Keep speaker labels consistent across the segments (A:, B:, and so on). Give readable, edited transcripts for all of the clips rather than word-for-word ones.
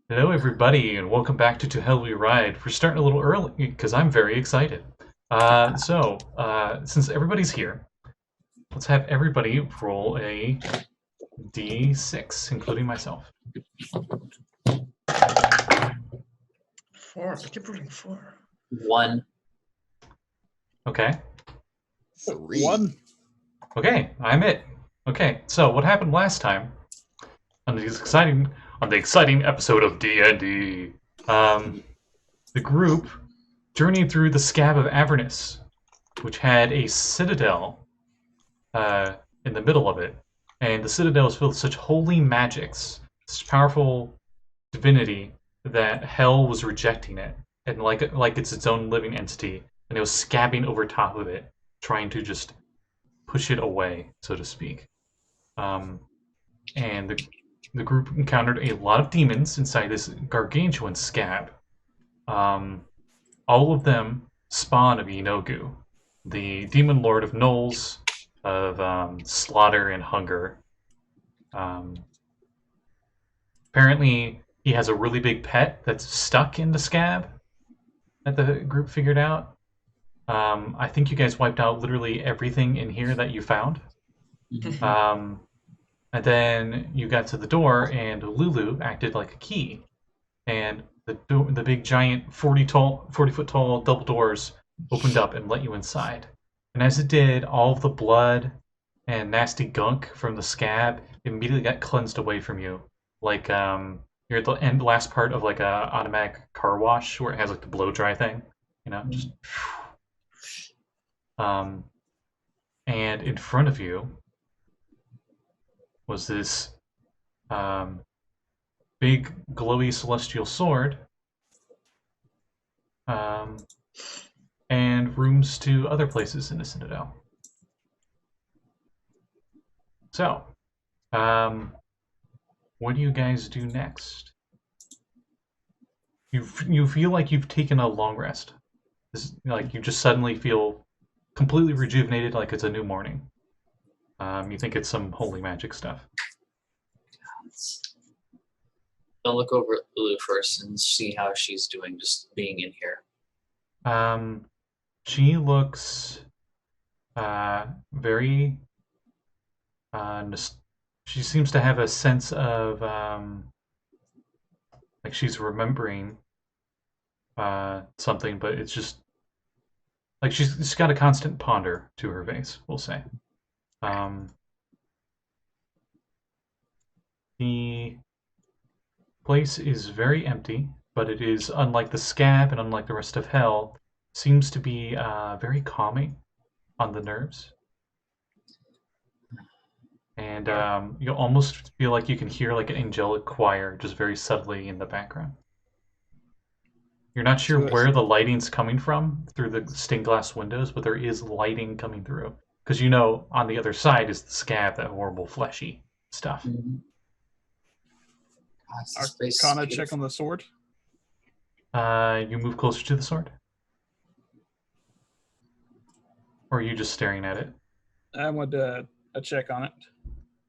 A: Hello, everybody, and welcome back to Hell We Ride. We're starting a little early because I'm very excited. Since everybody's here, let's have everybody roll a d6, including myself.
B: Four. I keep rolling four.
C: 1.
A: Okay.
D: 3.
E: 1.
A: Okay, I'm it. Okay, so what happened last time on the exciting episode of DND? The group journeyed through the Scab of Avernus, which had a citadel in the middle of it, and the citadel was filled with such holy magics, such powerful divinity that hell was rejecting it, and like it's its own living entity, and it was scabbing over top of it, trying to just push it away, so to speak. And the group encountered a lot of demons inside this gargantuan scab. All of them spawn of Inogu, the demon lord of gnolls, of slaughter and hunger. Apparently, he has a really big pet that's stuck in the scab that the group figured out. I think you guys wiped out literally everything in here that you found. And then you got to the door, and Lulu acted like a key. And the big giant 40-foot tall double doors opened up and let you inside. And as it did, all of the blood and nasty gunk from the scab immediately got cleansed away from you. Like you're at the last part of like a automatic car wash where it has like the blow dry thing, just. And in front of you was this big glowy celestial sword, and rooms to other places in the Citadel. So, what do you guys do next? You feel like you've taken a long rest. Like you just suddenly feel completely rejuvenated, like it's a new morning. You think it's some holy magic stuff.
C: I'll look over at Lulu first and see how she's doing just being in here.
A: She looks very she seems to have a sense of like she's remembering something, but it's just like she's got a constant ponder to her face, we'll say. The place is very empty, but it is, unlike the scab and unlike the rest of hell, seems to be very calming on the nerves. And you almost feel like you can hear like an angelic choir just very subtly in the background. You're not sure where the lighting's coming from through the stained glass windows, but there is lighting coming through. Because on the other side is the scab, that horrible fleshy stuff.
C: Mm-hmm.
E: Arcana check on the sword.
A: You move closer to the sword? Or are you just staring at it?
E: I want a check on it.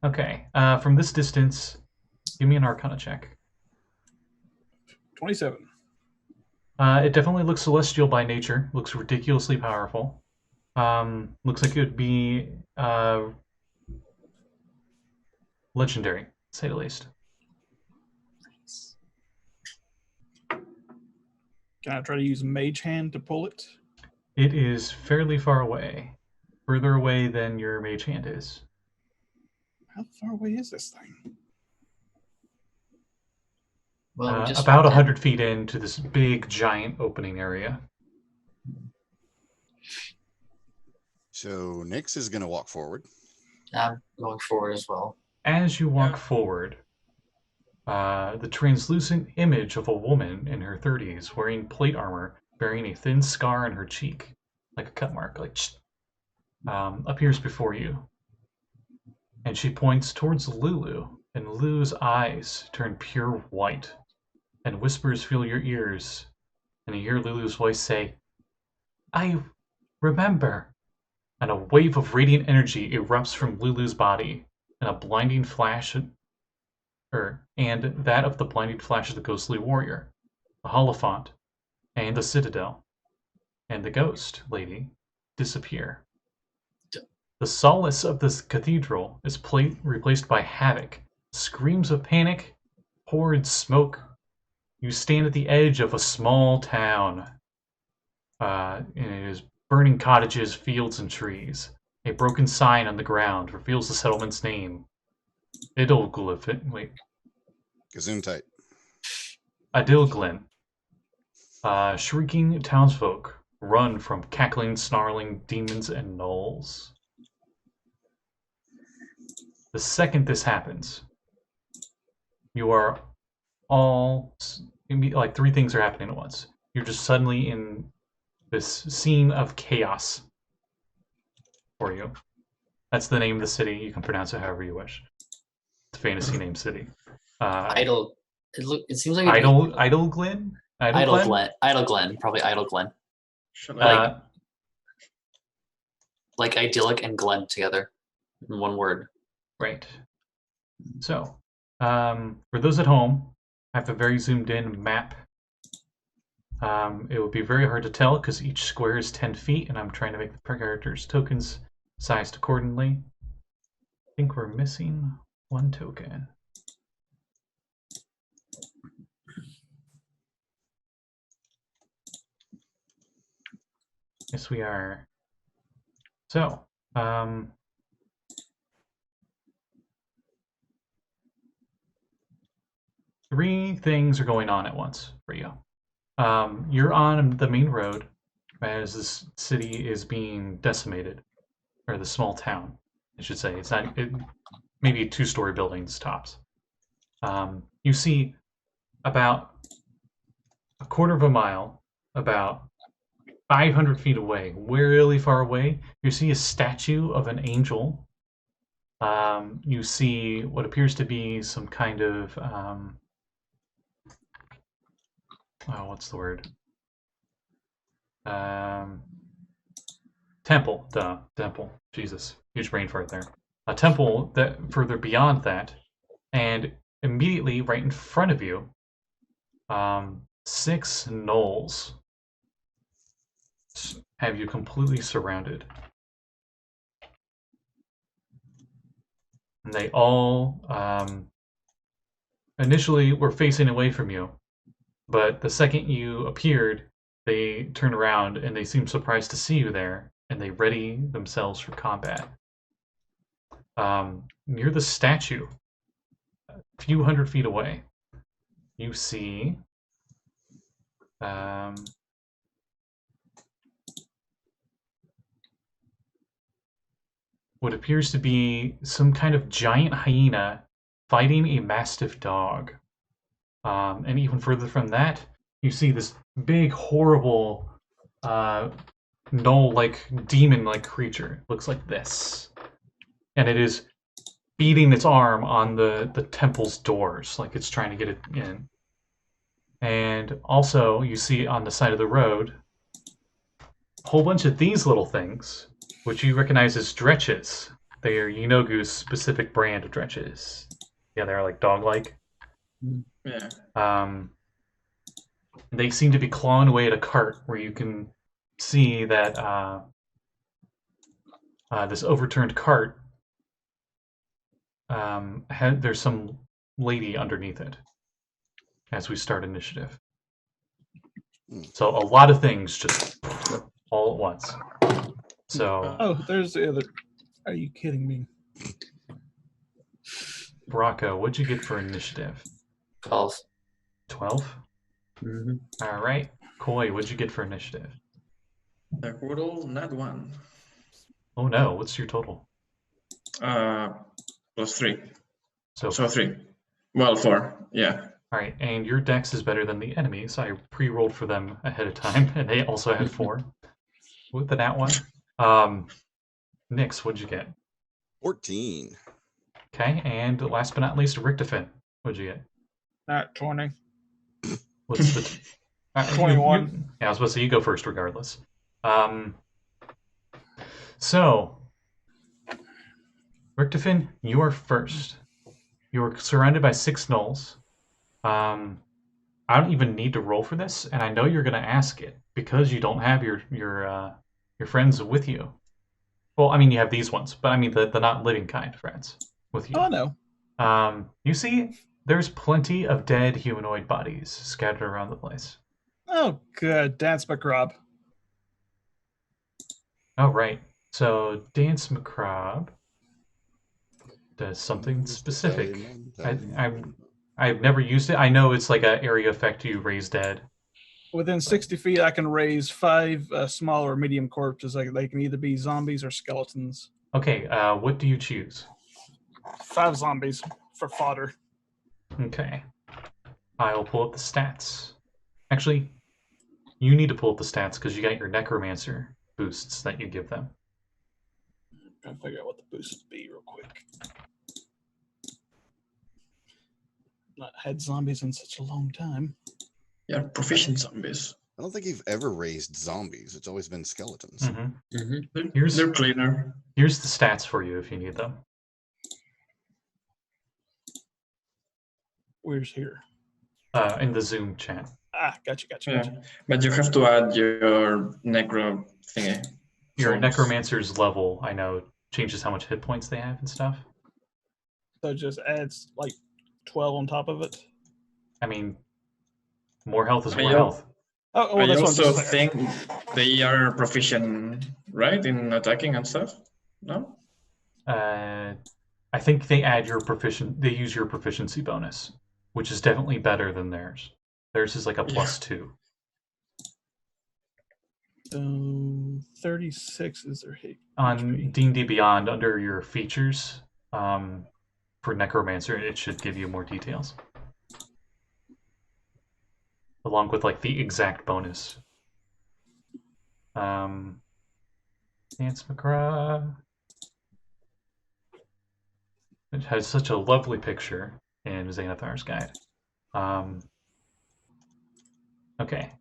A: Okay. From this distance, give me an Arcana check.
E: 27.
A: It definitely looks celestial by nature. Looks ridiculously powerful. Looks like it would be legendary, to say the least.
E: Can I try to use Mage Hand to pull it?
A: It is fairly far away. Further away than your mage hand is.
E: How far away is this thing?
C: Well,
A: about 100 feet into this big, giant opening area.
D: So Nix is going to walk forward.
C: I'm going forward as well.
A: As you walk forward, the translucent image of a woman in her 30s wearing plate armor, bearing a thin scar on her cheek, like a cut mark, appears before you. And she points towards Lulu, and Lulu's eyes turn pure white, and whispers fill your ears, and you hear Lulu's voice say, "I remember." And a wave of radiant energy erupts from Lulu's body, and a blinding flash and that of the blinding flash of the ghostly warrior, the Holophant, and the citadel, and the ghost lady disappear. The solace of this cathedral is replaced by havoc, screams of panic, horrid smoke. You stand at the edge of a small town. And it is burning cottages, fields, and trees. A broken sign on the ground reveals the settlement's name.
D: Gesundheit.
A: Adilglin. Shrieking townsfolk run from cackling, snarling demons and gnolls. The second this happens, you are all, like, three things are happening at once. You're just suddenly in this scene of chaos for you. That's the name of the city. You can pronounce it however you wish. It's a fantasy name city.
C: Idle. It seems like
A: Idleglen?
C: Idle Glen. Probably Idle Glen.
B: Shall I?
C: Like idyllic and Glen together in one word.
A: Right. So, for those at home, I have a very zoomed in map. It would be very hard to tell because each square is 10 feet, and I'm trying to make the character's tokens sized accordingly. I think we're missing one token. Yes, we are. So, three things are going on at once for you. You're on the main road as this city is being decimated, or the small town, I should say. It's not, maybe 2-story buildings tops. You see about a quarter of a mile, about 500 feet away, really far away, you see a statue of an angel. You see what appears to be some kind of what's the word? Temple. Duh. Temple. Jesus. Huge brain fart there. A temple that further beyond that, and immediately right in front of you, 6 gnolls have you completely surrounded. And they all initially were facing away from you, but the second you appeared, they turn around and they seem surprised to see you there, and they ready themselves for combat. Near the statue, a few hundred feet away, you see what appears to be some kind of giant hyena fighting a mastiff dog. And even further from that, you see this big, horrible, gnoll-like, demon-like creature. It looks like this. And it is beating its arm on the temple's doors, like it's trying to get it in. And also, you see on the side of the road, a whole bunch of these little things, which you recognize as dretches. They are Yinogu's specific brand of dretches. Yeah, they're like dog-like.
B: Yeah.
A: They seem to be clawing away at a cart where you can see that this overturned cart, there's some lady underneath it as we start initiative. So a lot of things just all at once. So.
E: Oh, there's the other. Are you kidding me?
A: Brakka, what'd you get for initiative?
C: 12.
A: 12?
C: Mm-hmm.
A: All right. Koi, what'd you get for initiative?
B: The total, not 1.
A: Oh no, what's your total?
B: +3.
A: So
B: 3. Well, 4. Yeah.
A: all right, and your dex is better than the enemies. I pre-rolled for them ahead of time, and they also had 4 with the nat 1. Nix, what'd you get?
D: 14.
A: Okay, and last but not least, Richtofen, what'd you get?
E: Not 20.
A: What's the
E: 21.
A: Yeah, I was supposed to say you go first, regardless. So, Richtofen, you are first. You're surrounded by 6 gnolls. I don't even need to roll for this, and I know you're going to ask it because you don't have your friends with you. Well, I mean, you have these ones, but I mean the not living kind friends with you.
E: Oh no.
A: You see, there's plenty of dead humanoid bodies scattered around the place.
E: Oh good. Dance macabre.
A: Oh, right. So Dance Macabre does something specific. I've never used it. I know it's like an area effect you raise dead.
E: Within 60 feet, I can raise 5 small or medium corpses. Like they can either be zombies or skeletons.
A: Okay, what do you choose?
E: 5 zombies for fodder.
A: Okay. I'll pull up the stats. Actually, you need to pull up the stats because you got your Necromancer boosts that you give them.
E: Trying to figure out what the boosts be real quick. Not had zombies in such a long time.
B: Yeah, proficient zombies.
D: I don't think you've ever raised zombies. It's always been skeletons.
A: Mm-hmm.
B: Mm-hmm. They're cleaner.
A: Here's the stats for you if you need them.
E: Where's here?
A: In the Zoom chat.
E: Ah, gotcha.
B: Yeah, but you have to add your necro thingy.
A: Your
B: Songs.
A: Necromancer's level, I know, changes how much hit points they have and stuff.
E: So it just adds like 12 on top of it.
A: I mean, more health is
B: I
A: more
B: al-
A: health.
E: Oh,
B: I
E: that's what I'm
B: also
E: just saying.
B: think they are proficient, right, in attacking and stuff. No.
A: I think they add they use your proficiency bonus, which is definitely better than theirs. Theirs is like a +2.
E: So 36 is their hit.
A: On
E: HP.
A: D&D Beyond, under your features, for Necromancer, it should give you more details. Along with like the exact bonus. Dance Macabre. It has such a lovely picture in Xanathar's guide. Okay.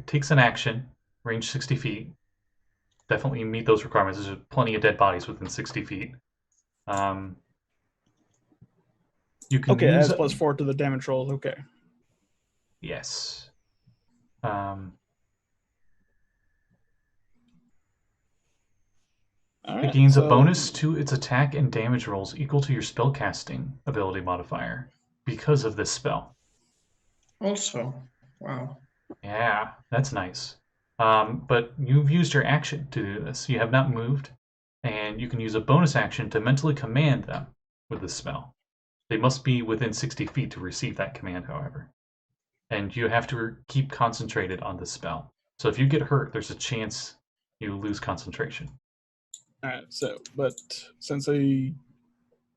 A: Takes an action, range 60 feet. Definitely meet those requirements. There's plenty of dead bodies within 60 feet. You can
E: Okay,
A: use
E: adds +4 to the damage rolls. Okay.
A: Yes.
E: All
A: It
E: right,
A: gains a
E: so-
A: bonus to its attack and damage rolls equal to your spellcasting ability modifier because of this spell.
B: Also, wow.
A: Yeah, that's nice. But you've used your action to do this. You have not moved, and you can use a bonus action to mentally command them with this spell. They must be within 60 feet to receive that command, however. And you have to keep concentrated on this spell. So if you get hurt, there's a chance you lose concentration.
E: All right, so, but since they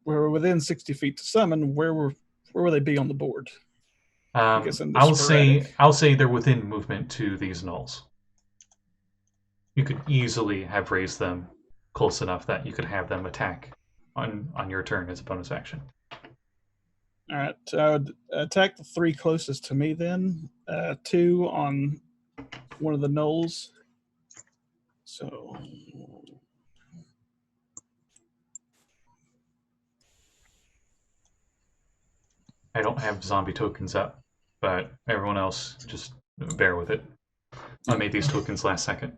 E: were within 60 feet to summon, where will they be on the board? guessing they're
A: I'll
E: sporadic.
A: say they're within movement to these gnolls. You could easily have raised them close enough that you could have them attack on your turn as a bonus action.
E: All right, I would attack the 3 closest to me then. 2 on one of the gnolls. So
A: I don't have zombie tokens up, but everyone else just bear with it. I made these tokens last second.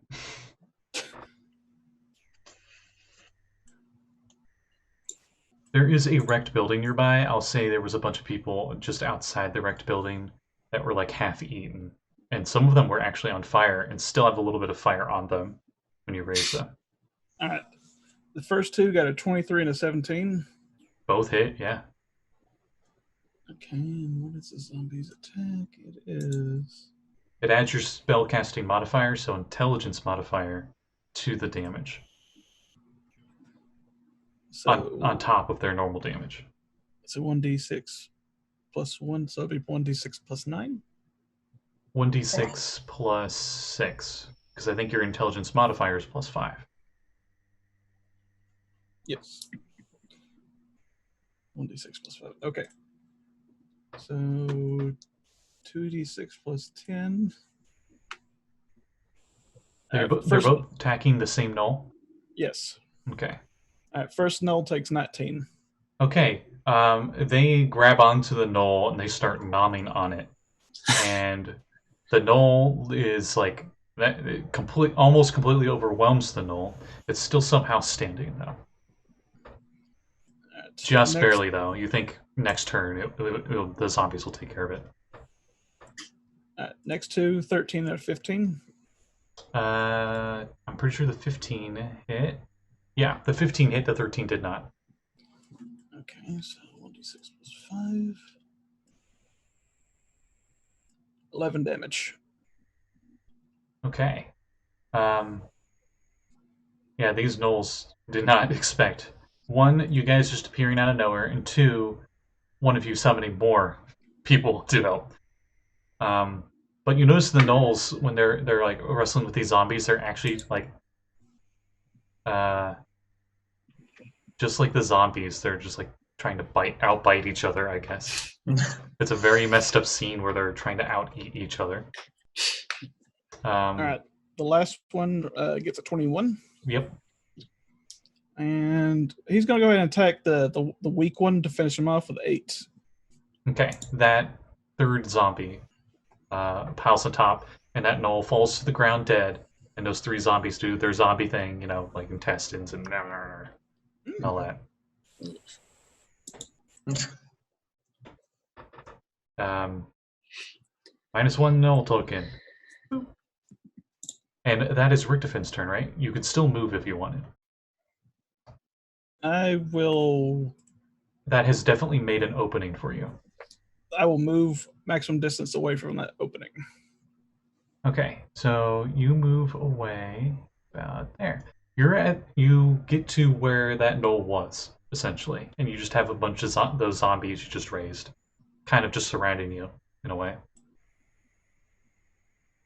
A: There is a wrecked building nearby. I'll say there was a bunch of people just outside the wrecked building that were like half eaten. And some of them were actually on fire and still have a little bit of fire on them when you raise them.
E: all right, the first 2 got a 23 and a 17.
A: Both hit, yeah.
E: Okay, and what is the zombie's attack? It is
A: It adds your spellcasting modifier, so intelligence modifier, to the damage.
E: so
A: On top of their normal damage.
E: it's a 1d6 plus 1, so it'll be 1d6 plus 9.
A: 1d6 plus 6, because I think your intelligence modifier is plus 5.
E: Yes. 1d6 plus 5. Okay. So 2d6 plus 10.
A: They're
E: First-
A: both attacking the same null?
E: Yes.
A: Okay.
E: All right, first null takes 19.
A: Okay, They grab onto the knoll and they start nomming on it, and the knoll is like almost completely overwhelms the knoll. It's still somehow standing though, just
E: Next-
A: barely though. You think next turn the zombies will take care of it.
E: Next two, 13 out of 15.
A: I'm pretty sure the 15 hit. Yeah, the 15 hit. The 13 did not.
E: Okay, so 1d6 plus 5. 11 damage.
A: Okay. Yeah, these gnolls did not expect. One, you guys just appearing out of nowhere, and two, one of you summoning more people to help. But you notice the gnolls when they're like wrestling with these zombies, they're actually like, just like the zombies, they're just like trying to outbite each other. I guess it's a very messed up scene where they're trying to outeat each other.
E: All right, the last one gets a 21.
A: Yep.
E: And he's going to go ahead and attack the weak one to finish him off with 8.
A: Okay, that third zombie piles on top, and that gnoll falls to the ground dead, and those three zombies do their zombie thing, you know, like intestines and all that. -1 null token. And that is Richtofen's turn, right? You could still move if you wanted.
E: I will
A: That has definitely made an opening for you.
E: move maximum distance away from that opening.
A: Okay, so you move away about there. You get to where that knoll was, essentially, and you just have a bunch of those zombies you just raised, kind of just surrounding you in a way.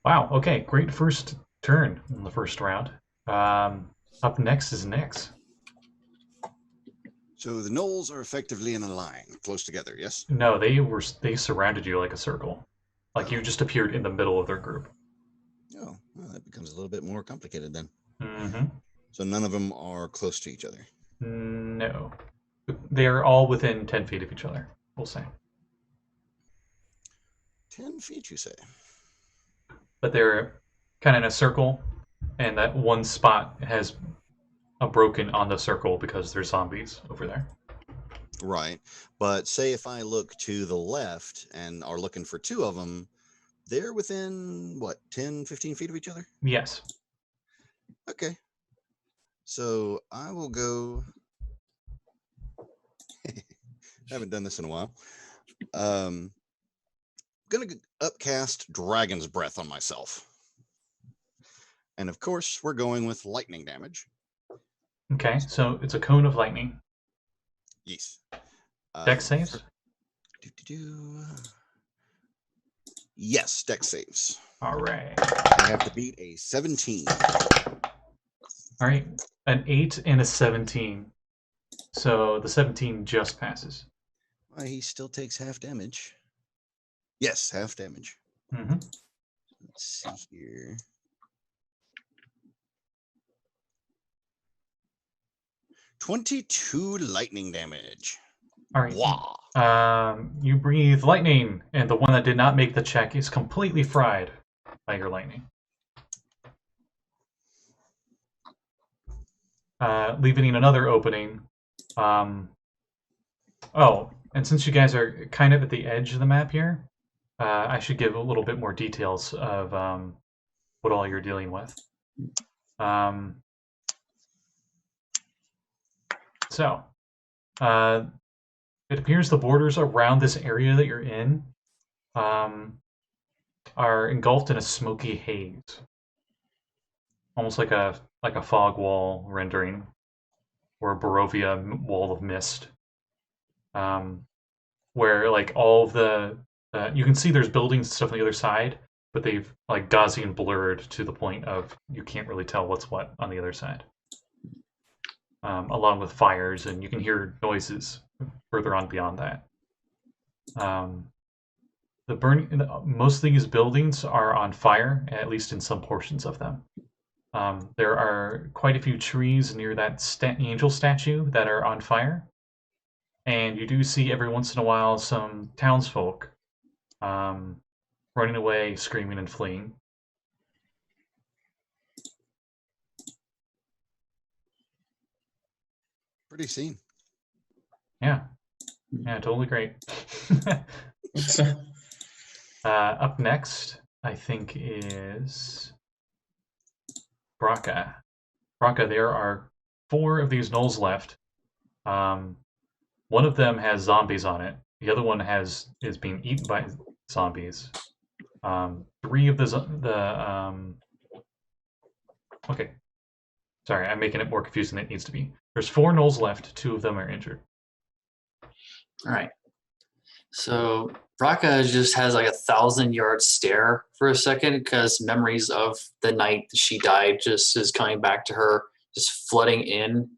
A: Wow. Okay, great first turn in the first round. Up next is Nix.
D: So the gnolls are effectively in a line, close together, yes?
A: No, they surrounded you like a circle, like you just appeared in the middle of their group.
D: Oh, well, that becomes a little bit more complicated then.
A: Mm-hmm.
D: So none of them are close to each other.
A: No, they are all within 10 feet of each other. We'll say,
D: 10 feet, you say?
A: but they're kind of in a circle, and that one spot has a broken on the circle because there's zombies over there.
D: Right. But say if I look to the left and are looking for two of them, they're within, what, 10, 15 feet of each other?
A: Yes.
D: Okay. So I will go... haven't done this in a while. Gonna upcast Dragon's Breath on myself. And of course, we're going with lightning damage.
A: Okay, so it's a cone of lightning.
D: Yes.
A: Dex saves?
D: Yes, dex saves.
A: All right.
D: I have to beat a 17.
A: All right, an 8 and a 17. So the 17 just passes.
D: Well, he still takes half damage. Yes, half damage.
A: Mm-hmm.
D: Let's see here. "22 lightning damage.
A: All right.
D: Wow.
A: You breathe lightning, and the one that did not make the check is completely fried by your lightning. Leaving another opening. Oh, and since you guys are kind of at the edge of the map here, I should give a little bit more details of what all you're dealing with. So, it appears the borders around this area that you're in are engulfed in a smoky haze, almost like a fog wall rendering, or a Barovia wall of mist, where like all of the you can see there's buildings and stuff on the other side, but they've like Gaussian blurred to the point of you can't really tell what's what on the other side. Along with fires, and you can hear noises further on beyond that. Most of these buildings are on fire, at least in some portions of them. There are quite a few trees near that angel statue that are on fire, and you do see every once in a while some townsfolk running away, screaming and fleeing.
D: Pretty scene.
A: Yeah, totally great. Up next, I think, is Brakka. Brakka, there are 4 of these gnolls left. One of them has zombies on it. The other one is being eaten by zombies. 3 of okay. Sorry, I'm making it more confusing than it needs to be. There's 4 gnolls left. 2 of them are injured.
C: All right. So Brakka just has like 1,000-yard stare for a second because memories of the night that she died just is coming back to her, just flooding in,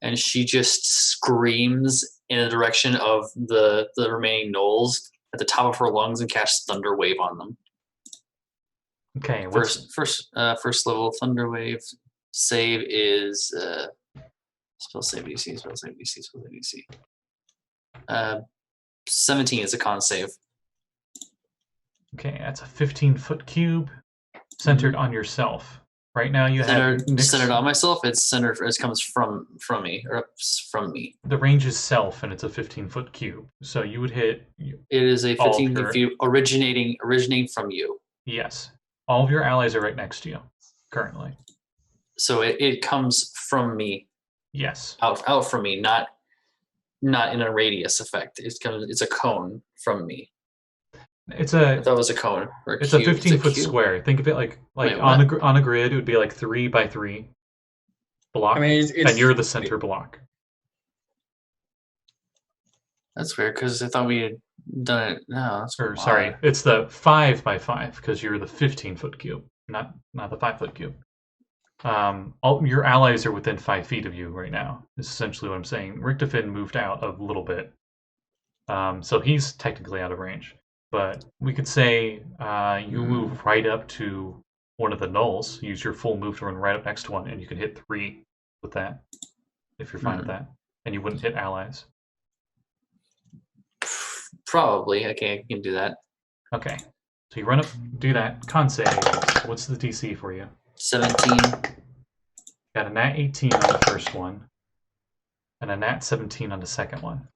C: and she just screams in the direction of the remaining gnolls at the top of her lungs and casts Thunder Wave on them.
A: Okay.
C: First level Thunder Wave save is spell save DC. 17 is a con save.
A: Okay, that's a 15-foot cube centered on yourself. Right now you have
C: centered on myself. It's centered. It comes from me or from me.
A: The range is self, and it's a 15-foot cube. So you would hit.
C: It is a 15 feet originating from you.
A: Yes, all of your allies are right next to you currently.
C: So it comes from me.
A: Yes.
C: Out from me, not in a radius effect. It's a cone from me. I thought it was a cone. Or
A: it's a 15-foot square. Think of it like Wait, on a grid. It would be like 3 by 3 block, and you're the center block.
C: That's weird because I thought we had done it. No,
A: sorry, it's the 5 by 5 because you're the 15-foot cube, not the 5-foot cube. All your allies are within 5 feet of you right now. Is essentially what I'm saying. Richtofen moved out a little bit, so he's technically out of range. But we could say you move right up to one of the gnolls, use your full move to run right up next to one, and you can hit 3 with that, if you're fine with that. And you wouldn't hit allies.
C: Probably. Okay, I can do that.
A: Okay. So you run up, do that. Con save. What's the DC for you?
C: 17.
A: Got a nat 18 on the first one, and a nat 17 on the second one.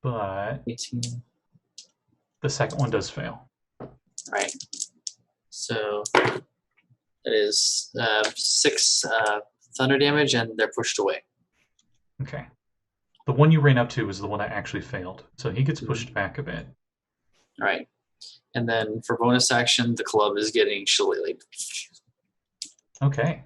A: But
C: 18.
A: The second one does fail.
C: Right. So it is 6 thunder damage, and they're pushed away.
A: Okay. The one you ran up to was the one that actually failed, so he gets pushed back a bit.
C: All right. And then for bonus action, the club is getting shillelied.
A: Okay.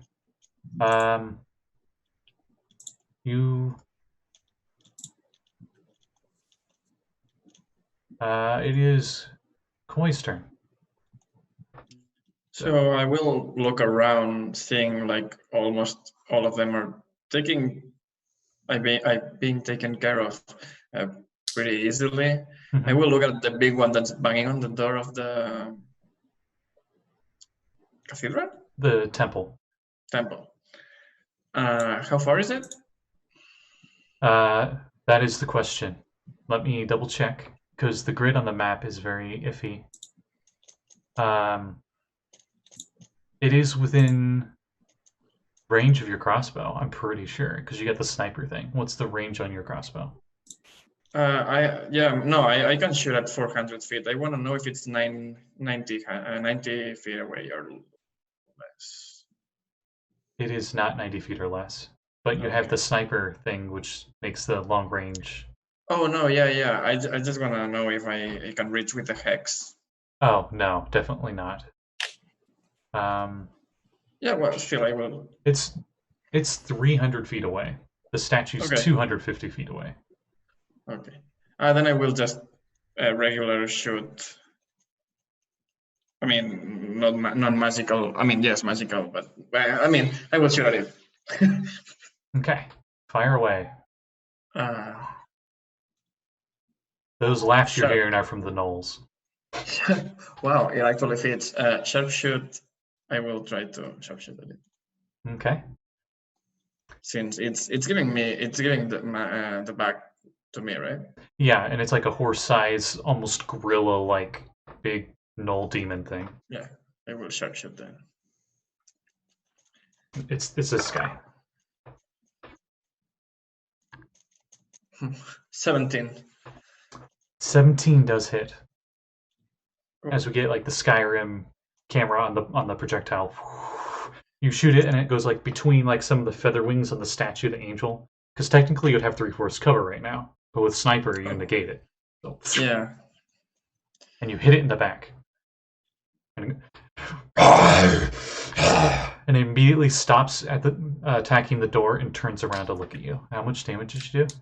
A: It is Koi's turn.
B: So I will look around, seeing like almost all of them are being taken care of pretty easily. I will look at the big one that's banging on the door of the cathedral?
A: The temple.
B: How far is it?
A: That is the question. Let me double check, because the grid on the map is very iffy. It is within range of your crossbow, I'm pretty sure, because you get the sniper thing. What's the range on your crossbow?
B: I can shoot at 400 feet. I want to know if it's 90 feet away or less.
A: It is not 90 feet or less, but you have the sniper thing, which makes the long range.
B: Oh no, yeah. I just want to know if I can reach with the hex.
A: Oh no, definitely not.
B: Yeah, well, still I will.
A: It's 300 feet away. The statue's 250 feet away.
B: Okay. Then I will just regular shoot. I mean, not magical. I mean, yes, magical, but I mean, I will shoot at it.
A: Okay, fire away. Those laughs you're hearing are from the gnolls.
B: Wow, it actually fits. Sharpshoot. I will try to sharpshoot at it.
A: Okay.
B: Since it's giving the back to me, right?
A: Yeah, and it's like a horse-size, almost gorilla-like big gnoll demon thing.
B: Yeah, I will sharpshoot then.
A: It's this guy.
B: 17.
A: 17 does hit.
B: Cool.
A: As we get like the Skyrim camera on the projectile. You shoot it and it goes like between like some of the feather wings on the statue of the angel. Because technically you'd have 3/4 cover right now. But with sniper you negate it. So,
B: Yeah.
A: and you hit it in the back. And it immediately stops at the attacking the door and turns around to look at you. How much damage did you do?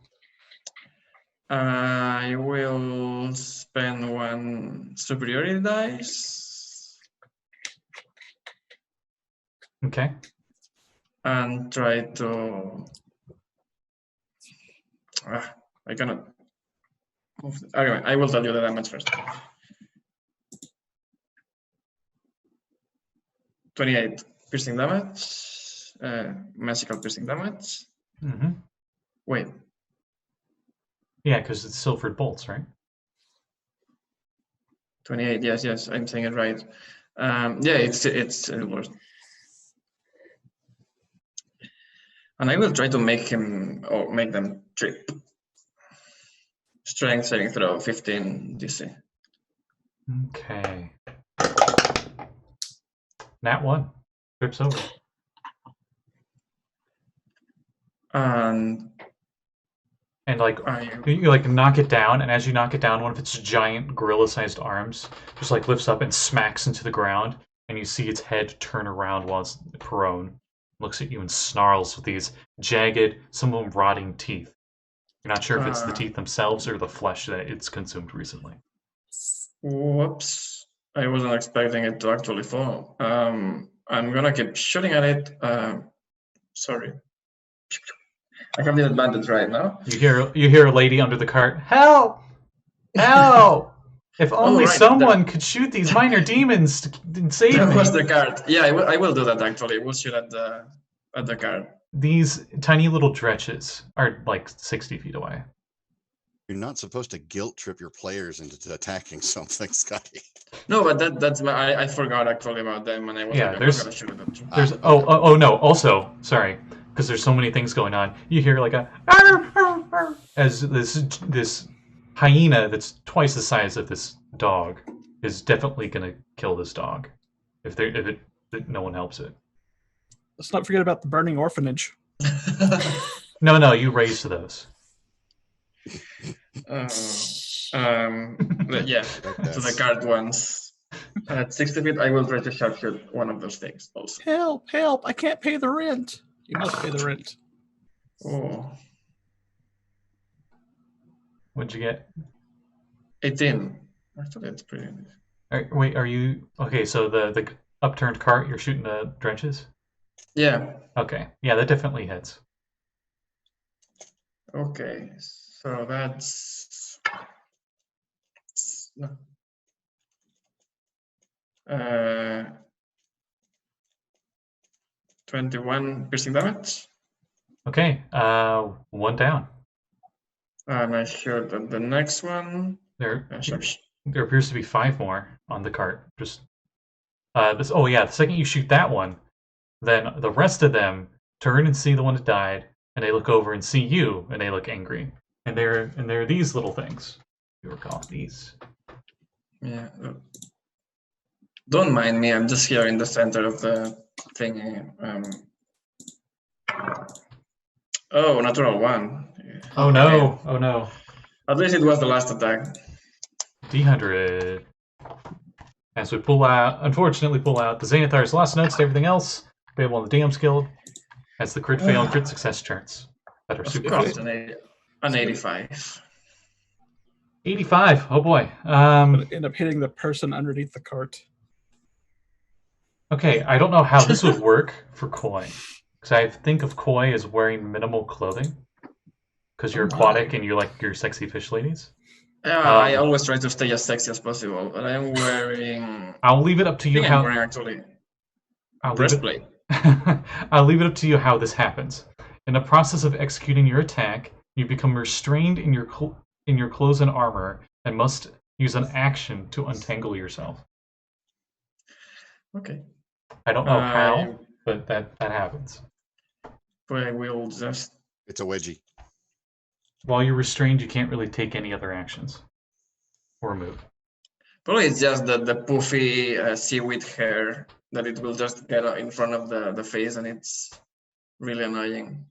B: I will spend 1 superiority dice
A: Okay.
B: and try to. I cannot. Okay, I will tell you the damage first. 28 piercing damage, magical piercing damage.
A: Mm-hmm.
B: Wait,
A: Yeah, because it's silvered bolts, right?
B: 28. Yes, I'm saying it right. Yeah, it's worse. And I will try to make them trip. Strength saving throw 15 DC.
A: Okay. Nat 1. Trips over.
B: And
A: like you like knock it down, and as you knock it down, one of its giant gorilla-sized arms just like lifts up and smacks into the ground, and you see its head turn around while it's prone, looks at you and snarls with these jagged, some of them rotting teeth. You're not sure if it's the teeth themselves or the flesh that it's consumed recently.
B: Whoops. I wasn't expecting it to actually fall. I'm gonna keep shooting at it. Sorry. I have the advantage right now.
A: You hear a lady under the cart. Help! Help! If only someone could shoot these minor demons and save me.
B: That was the card. Yeah, I will do that actually. We'll shoot at the card.
A: These tiny little dretches are like 60 feet away.
D: You're not supposed to guilt trip your players into attacking something, Scotty.
B: No, but that's I forgot actually about them, and I was gonna shoot at them.
A: There's oh no. Also, sorry, because there's so many things going on. You hear like a arr, arr, arr, as this hyena that's twice the size of this dog is definitely gonna kill this dog if no one helps it.
E: Let's not forget about the burning orphanage.
A: No, you raised those.
B: Yeah, to the card ones. At 60 feet, I will try to sharpshoot one of those things also.
E: Help! I can't pay the rent. You must pay the rent.
B: Oh.
A: What'd you get?
B: 18. Actually, that's pretty good.
A: Wait, are you okay? So the upturned cart, you're shooting the drenches?
B: Yeah.
A: Okay. Yeah, that definitely hits.
B: Okay, so that's 21 piercing damage.
A: Okay, 1 down.
B: And I shoot at the next one.
A: There appears to be 5 more on the cart. Just the second you shoot that one, then the rest of them turn and see the one that died, and they look over and see you, and they look angry. And there are these little things. You recall these?
B: Yeah. Don't mind me. I'm just here in the center of the thingy. Oh, natural 1.
A: Oh no! Oh no!
B: At least it was the last attack.
A: D100. As we unfortunately pull out the Xanathar's last notes to everything else available on the DM's Guild, as the crit fail and crit success turns that are super fast.
B: An 85.
A: 85. Oh boy.
E: End up hitting the person underneath the cart.
A: Okay, I don't know how this would work for Koi, because I think of Koi as wearing minimal clothing, because you're aquatic and you're sexy fish ladies.
B: Yeah, I always try to stay as sexy as possible, but I'm wearing.
A: I'll leave it up to you how.
B: I'm wearing actually. Breastplate.
A: I'll leave it up to you how this happens. In the process of executing your attack, You become restrained in your clothes and armor and must use an action to untangle yourself.
B: Okay.
A: I don't know how, but that happens.
B: I will just.
D: It's a wedgie.
A: While you're restrained, you can't really take any other actions or move.
B: Probably it's just the poofy seaweed hair that it will just get in front of the face, and it's really annoying.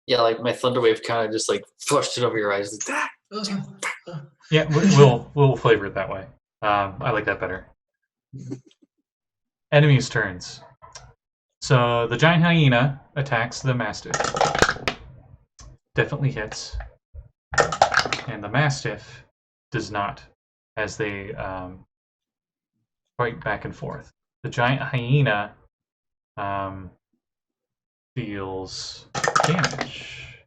C: Yeah, like my Thunderwave kind of just like flushed it over your eyes.
A: Yeah, we'll flavor it that way. I like that better. Enemies' turns. So the giant hyena attacks the mastiff. Definitely hits. And the mastiff does not, as they fight back and forth. The giant hyena deals damage.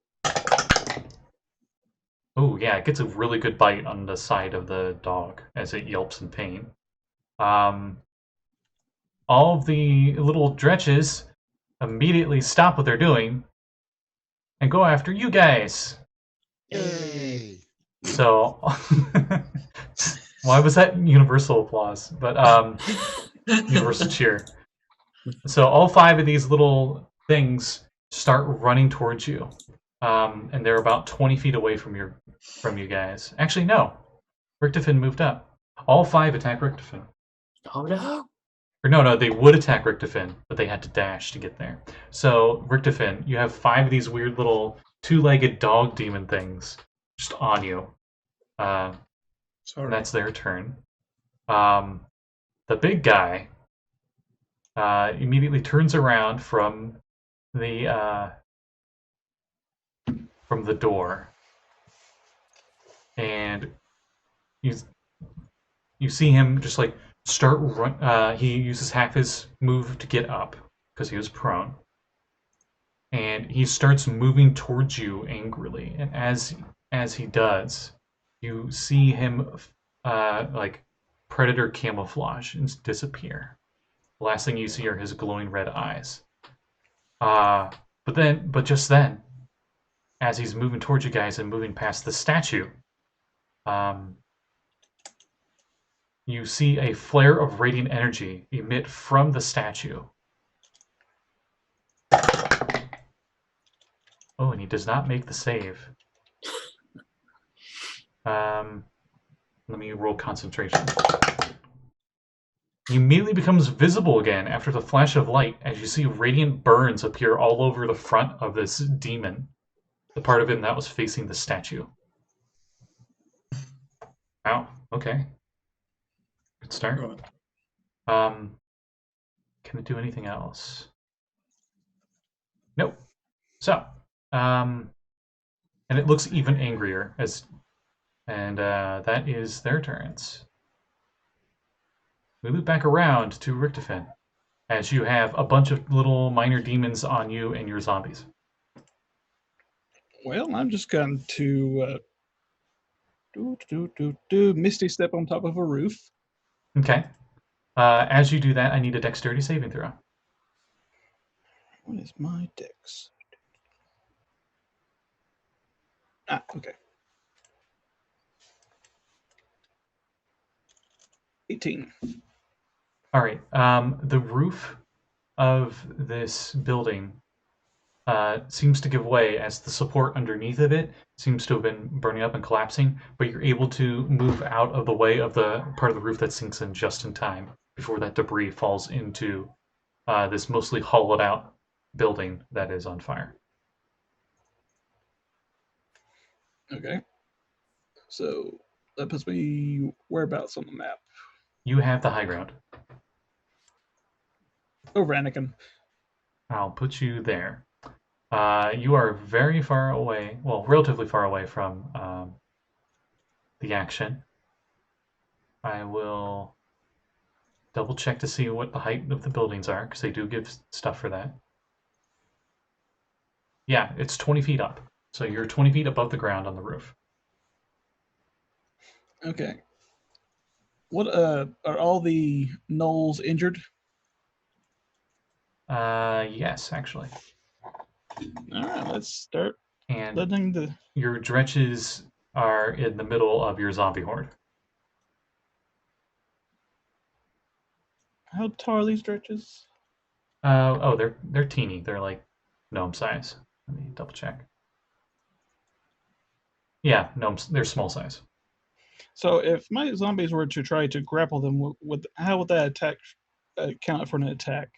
A: Oh yeah, it gets a really good bite on the side of the dog as it yelps in pain. All of the little dretches immediately stop what they're doing and go after you guys.
D: Yay!
A: So, why was that universal applause? But universal cheer. So all 5 of these little things start running towards you, and they're about 20 feet away from you guys. Actually, no. Richtofen moved up. All 5 attack Richtofen.
C: Oh no!
A: Or no, they would attack Richtofen, but they had to dash to get there. So Richtofen, you have 5 of these weird little 2-legged dog demon things just on you. And that's their turn. The big guy immediately turns around from the door, and you see him just like start run. He uses half his move to get up because he was prone, and he starts moving towards you angrily. And as he does, you see him like predator camouflage and disappear. The last thing you see are his glowing red eyes. But just then, as he's moving towards you guys and moving past the statue, you see a flare of radiant energy emit from the statue. Oh, and he does not make the save. Let me roll concentration. He immediately becomes visible again after the flash of light as you see radiant burns appear all over the front of this demon, the part of him that was facing the statue. Wow, okay. Good start. Can it do anything else? Nope. So, and it looks even angrier and that is their turns. We loop back around to Richtofen, as you have a bunch of little minor demons on you and your zombies.
E: Well, I'm just going to do Misty Step on top of a roof.
A: Okay. As you do that, I need a dexterity saving throw.
E: What is my dex? Okay. 18.
A: All right. The roof of this building seems to give way as the support underneath of it seems to have been burning up and collapsing, but you're able to move out of the way of the part of the roof that sinks in just in time before that debris falls into this mostly hollowed out building that is on fire.
E: Okay. So that puts me whereabouts on the map?
A: You have the high ground.
E: Over Anakin.
A: I'll put you there. You are very far away, well, relatively far away from the action. I will double check to see what the height of the buildings are, because they do give stuff for that. Yeah, it's 20 feet up. So you're 20 feet above the ground on the roof.
E: Okay. What are all the gnolls injured?
A: Yes, actually.
E: All right, let's start.
A: And
E: letting the
A: your dretches are in the middle of your zombie horde.
E: how tall are these dredges?
A: Oh, they're teeny. They're like gnome size. Let me double check. Yeah, gnomes. They're small size.
E: So if my zombies were to try to grapple them, how would that attack count for an attack?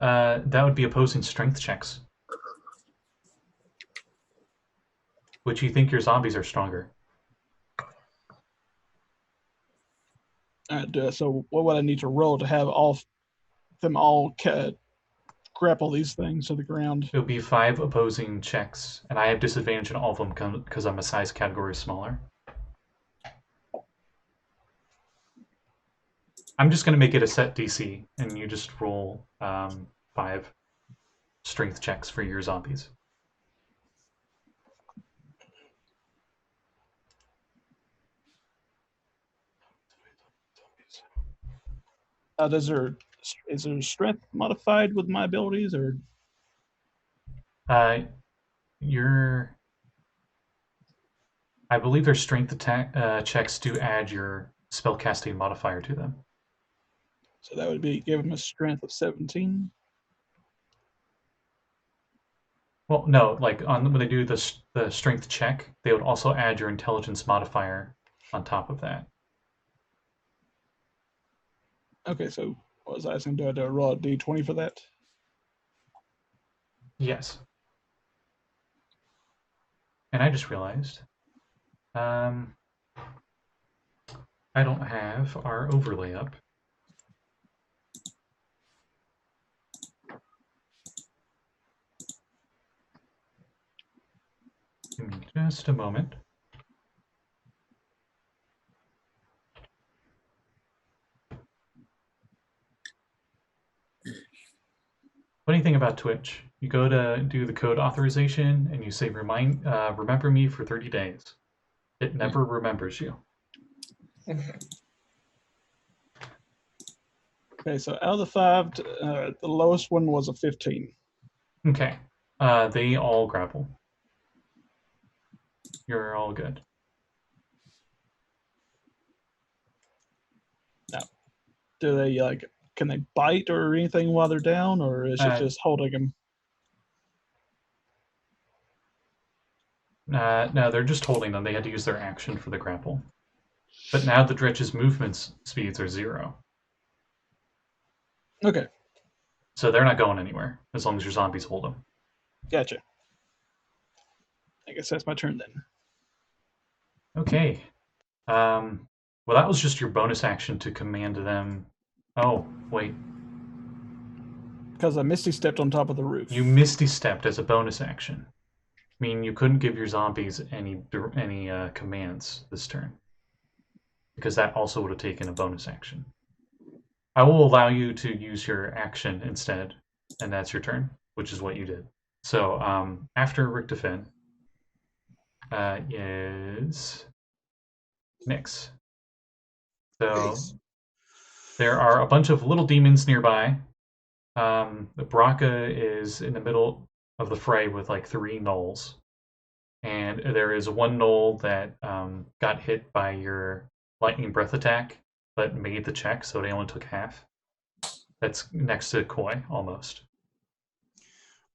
A: That would be opposing strength checks. Which you think your zombies are stronger?
E: So what would I need to roll to have them all grapple these things to the ground?
A: It would be 5 opposing checks, and I have disadvantage in all of them because I'm a size category smaller. I'm just going to make it a set DC, and you just roll 5 strength checks for your zombies.
E: Is there strength modified with my abilities, or
A: I believe their strength attack checks do add your spellcasting modifier to them.
E: so that would be give them a strength of 17?
A: Well, no, like when they do the strength check, they would also add your intelligence modifier on top of that.
E: Okay, so what was I asking? Do I have to roll a d20 for that?
A: Yes. And I just realized I don't have our overlay up. Give me just a moment. Funny thing about Twitch, you go to do the code authorization and you say remember me for 30 days. It never remembers you.
E: Okay, so out of the 5, the lowest one was a 15.
A: Okay. They all grapple. You're all good.
E: Now, do they can they bite or anything while they're down, or is it just holding them?
A: No, they're just holding them. They had to use their action for the grapple. But now the dredge's movement speeds are 0.
E: Okay,
A: So they're not going anywhere as long as your zombies hold them.
E: gotcha. I guess that's my turn then.
A: Okay. Well, that was just your bonus action to command them. Oh, wait.
E: Because I misty stepped on top of the roof.
A: You misty stepped as a bonus action. I mean, you couldn't give your zombies any commands this turn. Because that also would have taken a bonus action. I will allow you to use your action instead, and that's your turn, which is what you did. So after Richtofen is Nix. So there are a bunch of little demons nearby. The Brakka is in the middle of the fray with like 3 gnolls. And there is 1 gnoll that got hit by your lightning breath attack, but made the check, so it only took half. That's next to Koi, almost.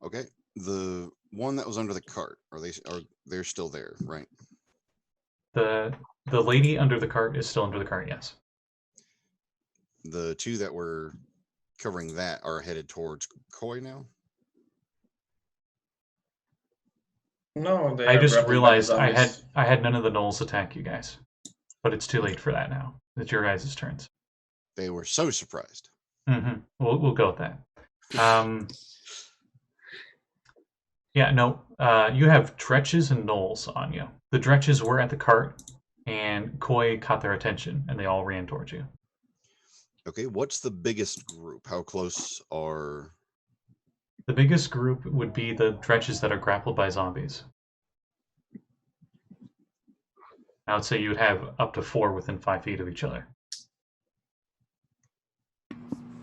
D: Okay. The one that was under the cart, they're still there, right?
A: The lady under the cart is still under the cart, yes.
D: The 2 that were covering that are headed towards Koi now?
B: No, they
A: I
B: are
A: just
B: grappled by the
A: realized
B: zombies.
A: I had none of the gnolls attack you guys. But it's too late for that now. It's your guys' turns.
D: They were so surprised.
A: Mm-hmm. We'll go with that. Yeah, no. You have dretches and gnolls on you. The dretches were at the cart, and Koi caught their attention, and they all ran towards you.
D: Okay, what's the biggest group? How close are...
A: The biggest group would be the dretches that are grappled by zombies. I would say you would have up to 4 within 5 feet of each other.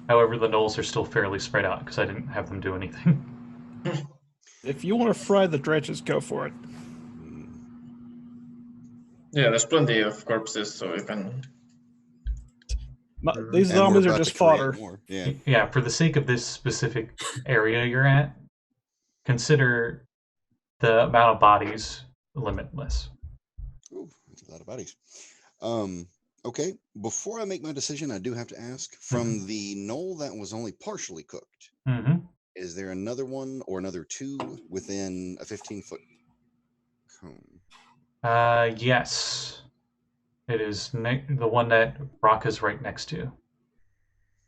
A: However, the gnolls are still fairly spread out because I didn't have them do anything.
E: If you want to fry the dredges, go for it.
B: Yeah, there's plenty of corpses, so you can.
E: These
D: And we're
E: zombies are
D: about
E: just
D: to create
E: fodder.
D: more. Yeah.
A: Yeah, for the sake of this specific area you're at, consider the amount of bodies limitless.
D: Ooh, that's a lot of bodies. Okay. Before I make my decision, I do have to ask: from the knoll that was only partially cooked,
A: Mm-hmm.
D: is there another one or another two within a 15-foot cone?
A: Yes. It is the one that Brakka's right next to.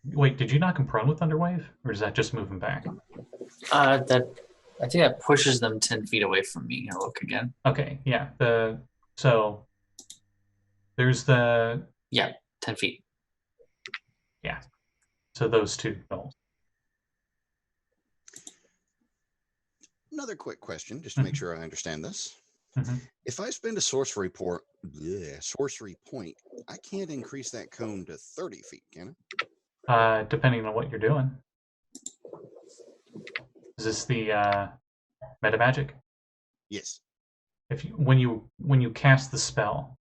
A: Wait, did you knock him prone with Thunderwave? Or is that just moving back?
C: That I think that pushes them 10 feet away from me. I'll look again.
A: Okay, yeah. So there's the
C: 10 feet.
A: so those two knolls.
D: Another quick question, just to make sure I understand this.
A: Mhm.
D: If I spend a sorcery point, I can't increase that cone to 30 feet, can I?
A: Depending on what you're doing. Is this the meta magic?
D: Yes.
A: If you when you cast the spell,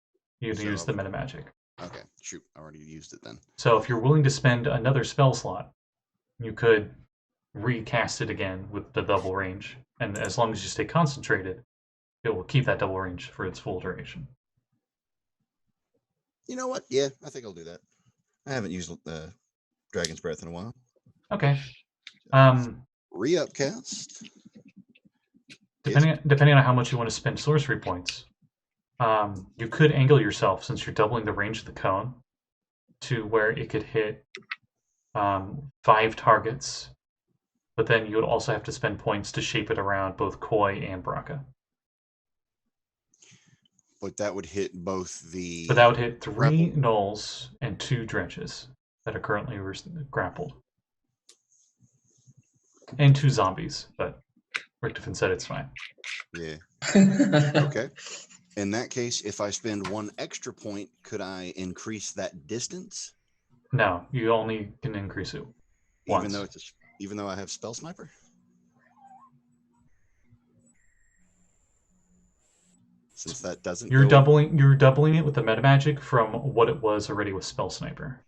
A: you'd
D: So-
A: use the meta magic.
D: Okay. Shoot, I already used it then.
A: So if you're willing to spend another spell slot, you could recast it again with the double range. And as long as you stay concentrated, it will keep that double range for its full duration.
D: You know what? Yeah, I think I'll do that. I haven't used Dragon's Breath in a while.
A: Okay.
D: Re-upcast.
A: Depending on how much you want to spend sorcery points, you could angle yourself, since you're doubling the range of the cone, to where it could hit 5 targets. But then you would also have to spend points to shape it around both Koi and Brakka.
D: But that would hit both the.
A: But that would hit 3
D: grapple.
A: gnolls and 2 drenches that are currently grappled. And 2 zombies, but Richtofen said it's fine.
D: Yeah. Okay. In that case, if I spend 1 extra point, could I increase that distance?
A: No, you only can increase it once.
D: Even though I have Spell Sniper? Since that doesn't.
A: You're doubling it with the meta magic from what it was already with Spell Sniper.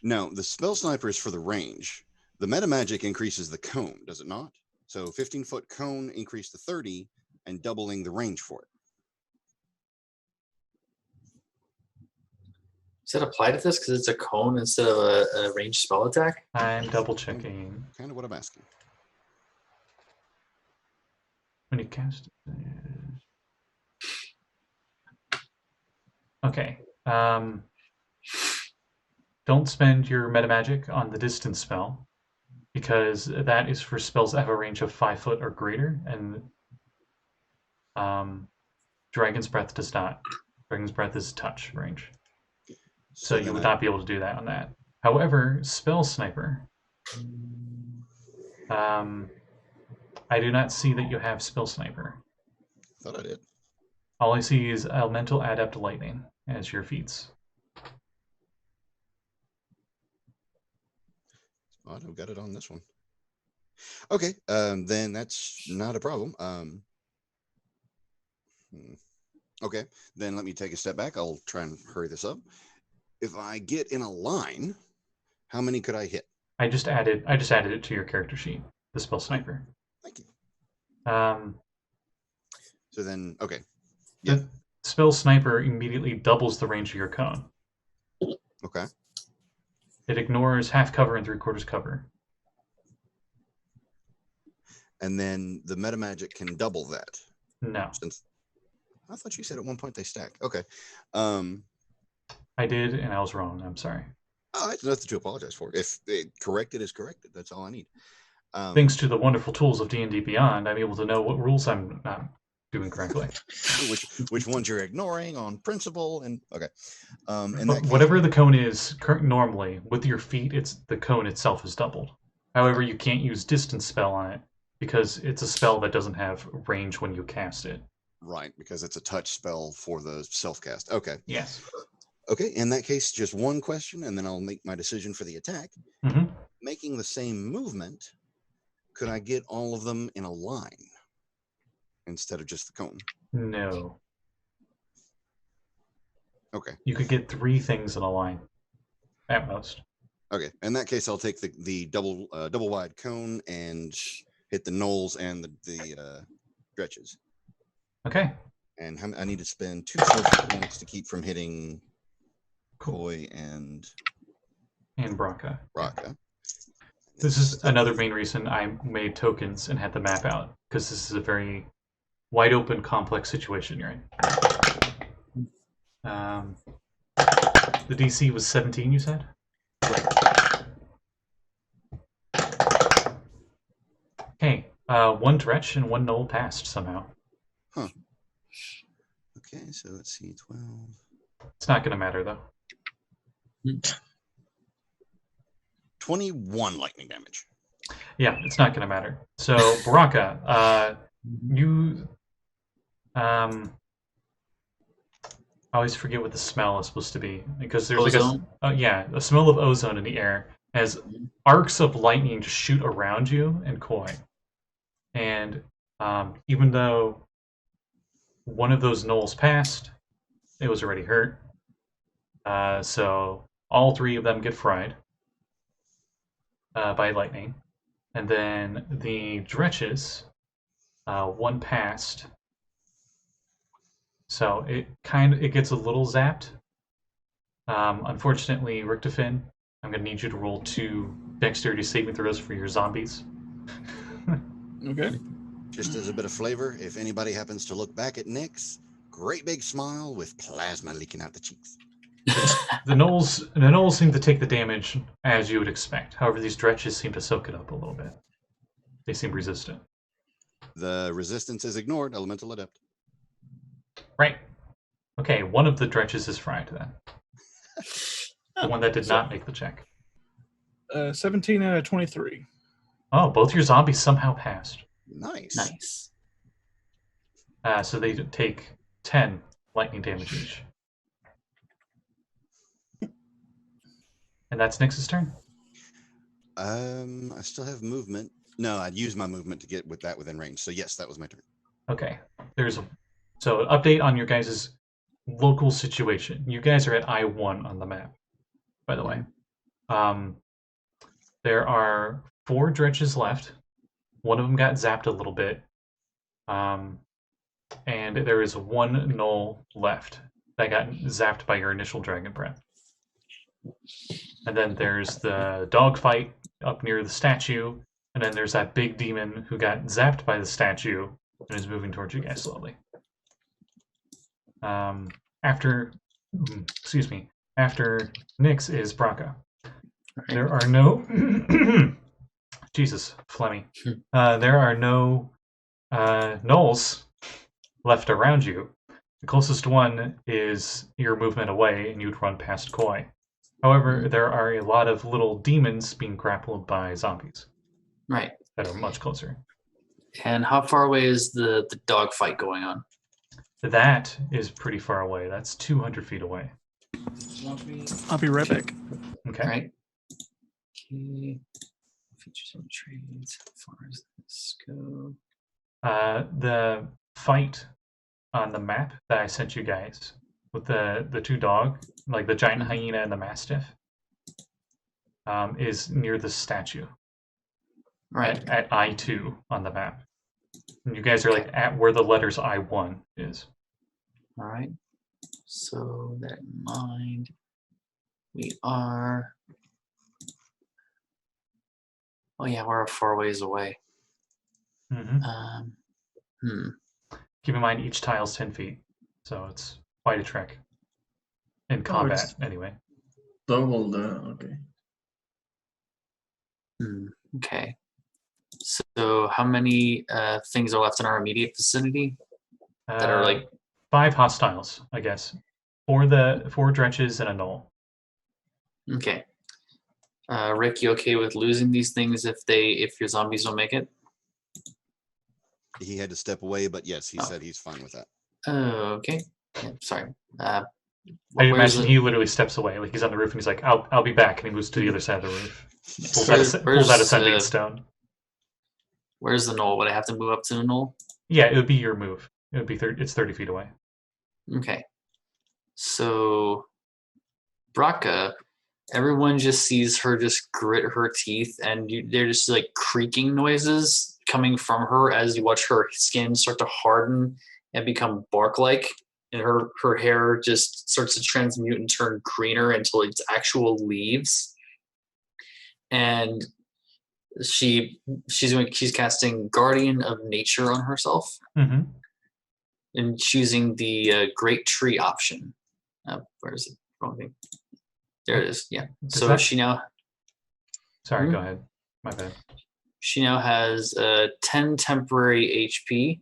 D: No, the Spell Sniper is for the range. The meta magic increases the cone, does it not? So 15-foot cone increased to 30 and doubling the range for it.
C: Does that apply to this because it's a cone instead of a ranged spell attack?
A: I'm double checking.
D: Kind of what I'm asking.
A: When you cast it. Okay. Don't spend your meta magic on the distance spell, because that is for spells that have a range of 5 foot or greater, and Dragon's Breath does not. Dragon's Breath is touch range. So you would not be able to do that on that. However, Spell Sniper, I do not see that you have Spell Sniper.
D: Thought I did.
A: All I see is Elemental Adept Lightning as your feats.
D: Oh, I've got it on this one. Okay, then that's not a problem. Okay, then let me take a step back. I'll try and hurry this up. If I get in a line, how many could I hit?
A: I just added it to your character sheet, the Spell Sniper.
D: Thank you.
A: So
D: then, okay.
A: the Spell Sniper immediately doubles the range of your cone.
D: Okay.
A: It ignores half cover and 3/4 cover.
D: And then the meta magic can double that.
A: No.
D: Since I thought you said at one point they stack. Okay.
A: I did, and I was wrong. I'm sorry.
D: Oh, it's nothing to apologize for. If corrected is corrected, that's all I need.
A: Thanks to the wonderful tools of D&D Beyond, I'm able to know what rules I'm not doing correctly.
D: which ones you're ignoring on principle, and okay.
A: But whatever the cone is normally, with your feet, the cone itself is doubled. However, you can't use distance spell on it because it's a spell that doesn't have range when you cast it.
D: Right, because it's a touch spell for the self-cast. Okay.
A: Yes.
D: Okay, in that case, just one question, and then I'll make my decision for the attack.
A: Mm-hmm.
D: Making the same movement, could I get all of them in a line instead of just the cone?
A: No.
D: Okay.
A: You could get 3 things in a line, at most.
D: Okay. In that case, I'll take the double wide cone and hit the knolls and the stretches.
A: Okay.
D: And I need to spend 2 sorcery points to keep from hitting Koi and
A: Brakka.
D: Brakka.
A: This is another main reason I made tokens and had the map out, because this is a very wide open, complex situation you're in. The DC was 17, you said? Okay, 1 dretch and 1 knoll passed somehow.
D: Huh. Okay, so let's see, 12.
A: It's not going to matter, though.
D: 21 lightning damage.
A: Yeah, it's not going to matter. So, Brakka, you... I always forget what the smell is supposed to be, because there's
C: Ozone?
A: like a smell of ozone in the air as arcs of lightning just shoot around you and Koi. And even though one of those knolls passed, it was already hurt. So all 3 of them get fried by lightning. And then the dretches, 1 passed. So it gets a little zapped. Unfortunately, Richtofen, I'm going to need you to roll 2 dexterity saving throws for your zombies.
E: Okay.
D: Just as a bit of flavor, if anybody happens to look back at Nix, great big smile with plasma leaking out the cheeks.
A: The gnolls seem to take the damage as you would expect. However, these dretches seem to soak it up a little bit. They seem resistant.
D: The resistance is ignored, Elemental Adept.
A: Right. Okay, one of the dretches is fried then. The one that did not make the check.
E: 17 out of 23.
A: Oh, both your zombies somehow passed.
D: Nice.
C: Nice.
A: So they take 10 lightning damage each. And that's Nix's turn.
D: I still have movement. No, I'd use my movement to get with that within range. So yes, that was my turn.
A: Okay. So an update on your guys' local situation. You guys are at I-1 on the map, by the way. There are 4 dredges left. One of them got zapped a little bit. And there is 1 gnoll left that got zapped by your initial dragon breath. And then there's the dogfight up near the statue. And then there's that big demon who got zapped by the statue and is moving towards you guys slowly. After Nix is Brakka. There are no Jesus, Flemmy. There are no gnolls left around you. The closest one is your movement away, and you'd run past Koi. However, there are a lot of little demons being grappled by zombies.
C: Right.
A: That are much closer.
C: And how far away is the dog fight going on?
A: That is pretty far away. That's 200 feet away.
E: I'll be right back.
A: Okay.
C: Right. Okay. Features and trades. How far does this go?
A: The fight on the map that I sent you guys with the 2 dog, like the giant hyena and the mastiff, is near the statue.
C: Right.
A: At I-2 on the map. And you guys are like at where the letters I-1 is.
C: All right. So that in mind, we are. Oh yeah, we're a far ways away.
A: Mm-hmm. Keep in mind each tile's 10 feet, so it's quite a trek. In combat, anyway.
B: Double the okay.
C: Okay. So how many things are left in our immediate vicinity that are like
A: 5 hostiles, I guess. 4 dretches and a gnoll.
C: Okay. Rick, you okay with losing these things if your zombies don't make it?
D: He had to step away, but yes, he said he's fine with that.
C: Okay. Yeah, sorry.
A: I imagine he literally steps away, like he's on the roof and he's like, "I'll be back," and he moves to the other side of the roof. Pulls out a sending stone.
C: Where's the knoll? Would I have to move up to the knoll?
A: Yeah, it would be your move. It would be it's 30 feet away.
C: Okay. So, Brakka, everyone just sees her just grit her teeth, and they're just like creaking noises coming from her as you watch her skin start to harden and become bark-like, and her hair just starts to transmute and turn greener until it's actual leaves. And she's casting Guardian of Nature on herself
A: Mm-hmm.
C: and choosing the Great Tree option. Where is it? Wrong thing. There it is. Yeah.
A: Does
C: So
A: that-
C: she now.
A: Sorry,
C: Hmm?
A: go ahead. My bad.
C: She now has 10 temporary HP.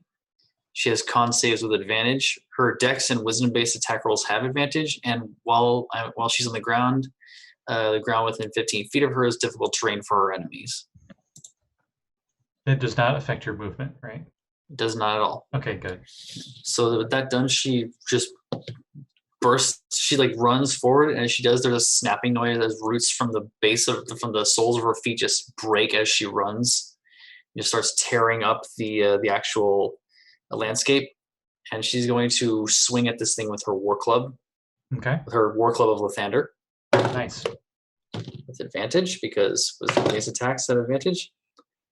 C: She has con saves with advantage. Her dex and wisdom-based attack rolls have advantage, and while she's on the ground within 15 feet of her is difficult terrain for her enemies.
A: It does not affect your movement, right?
C: It does not at all.
A: Okay, good.
C: So with that done, she just bursts. She like runs forward, and as she does, there's a snapping noise as roots from the soles of her feet just break as she runs. It starts tearing up the actual landscape, and she's going to swing at this thing with her war club,
A: Okay,
C: with her war club of Lathander,
A: nice.
C: with advantage because wisdom-based attacks have advantage.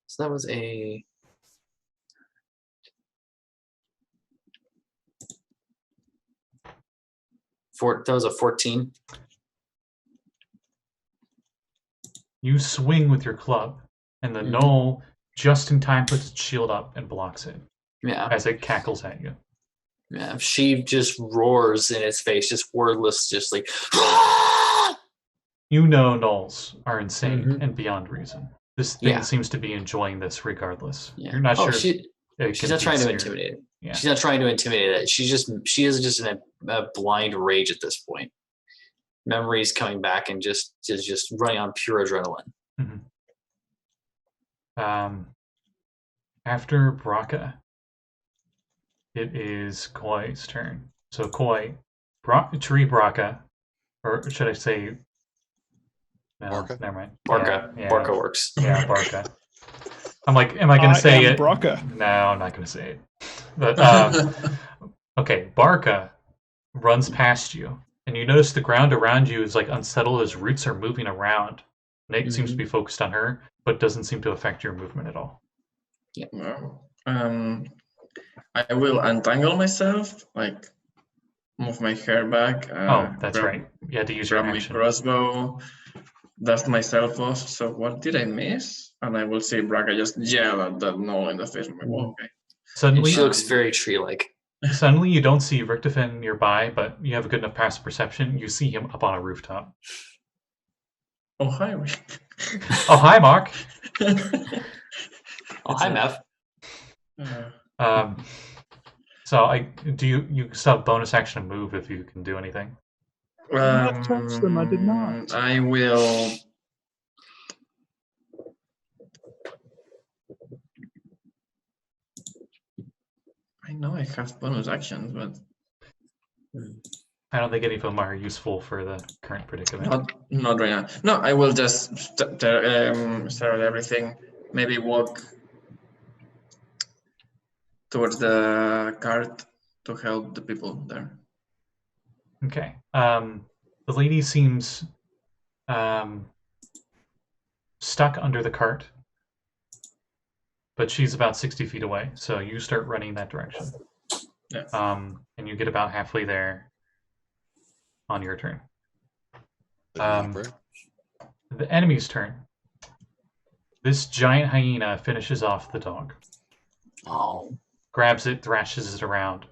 C: So that was a that was a 14.
A: You swing with your club, and the
C: Mhm.
A: gnoll just in time puts its shield up and blocks it
C: Yeah.
A: as it cackles at you.
C: Yeah, she just roars in its face, just wordless, just like.
A: You know gnolls are insane
C: Mhm.
A: and beyond reason. This thing
C: Yeah.
A: seems to be enjoying this regardless.
C: Yeah.
A: You're not sure.
C: She's not trying to intimidate it.
A: Yeah.
C: She's not trying to intimidate it. She is just in a blind rage at this point. Memories coming back and just running on pure adrenaline.
A: After Brakka, it is Koi's turn. So Koi, Tree Brakka, or should I say? No,
D: Barca?
A: never mind.
C: Barca.
A: Yeah,
C: Barca works.
A: Yeah, Barca. I'm like, am I going to say it?
E: Brakka.
A: No, I'm not going to say it. But okay, Barca runs past you, and you notice the ground around you is like unsettled as roots are moving around. Nate seems to be focused on her, but doesn't seem to affect your movement at all.
B: No. I will untangle myself, like move my hair back.
A: Oh, that's
B: grab,
A: right. You had to use your
B: Grab my
A: action.
B: crossbow, dust myself off. So what did I miss? And I will see Brakka just yell at that gnoll in the face. I'm like, well, okay.
C: And
A: Suddenly,
C: she looks very tree-like.
A: suddenly you don't see Richtofen nearby, but you have a good enough passive perception. You see him up on a rooftop.
B: Oh, hi, Rick.
A: Oh, hi, Mark.
C: Oh, hi, Mav.
A: So you still have bonus action to move if you can do anything.
E: not touch them, I did not.
B: I will. I know I have bonus actions, but
A: I don't think any of them are useful for the current predicament.
B: not right now. No, I will just start everything. Maybe walk towards the cart to help the people there.
A: Okay. The lady seems stuck under the cart, but she's about 60 feet away. So you start running that direction.
B: Yeah.
A: And you get about halfway there on your turn. The enemy's turn. This giant hyena finishes off the dog.
C: Oh.
A: Grabs it, thrashes it around,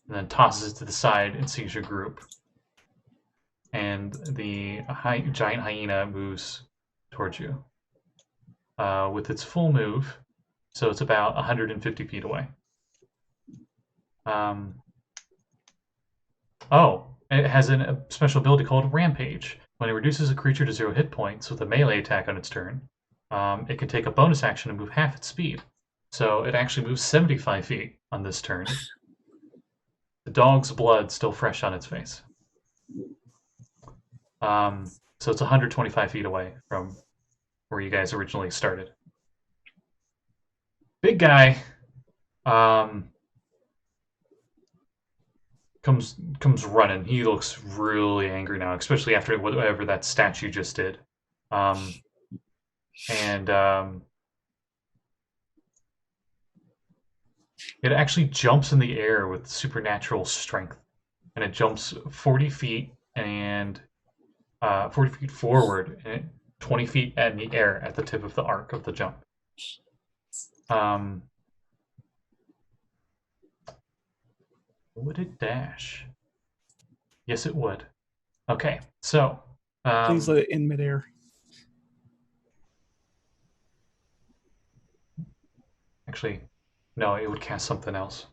A: and then tosses it to the side and sees your group. And the giant hyena moves towards you with its full move, so it's about 150 feet away. It has a special ability called Rampage. When it reduces a creature to 0 hit points with a melee attack on its turn, it can take a bonus action to move half its speed. So it actually moves 75 feet on this turn. The dog's blood still fresh on its face. So it's 125 feet away from where you guys originally started. Big guy. comes running. He looks really angry now, especially after whatever that statue just did. And it actually jumps in the air with supernatural strength, and it jumps 40 feet and 40 feet forward and 20 feet in the air at the tip of the arc of the jump. Would it dash? Yes, it would. Okay, so
E: Please let it in midair.
A: actually, no, it would cast something else.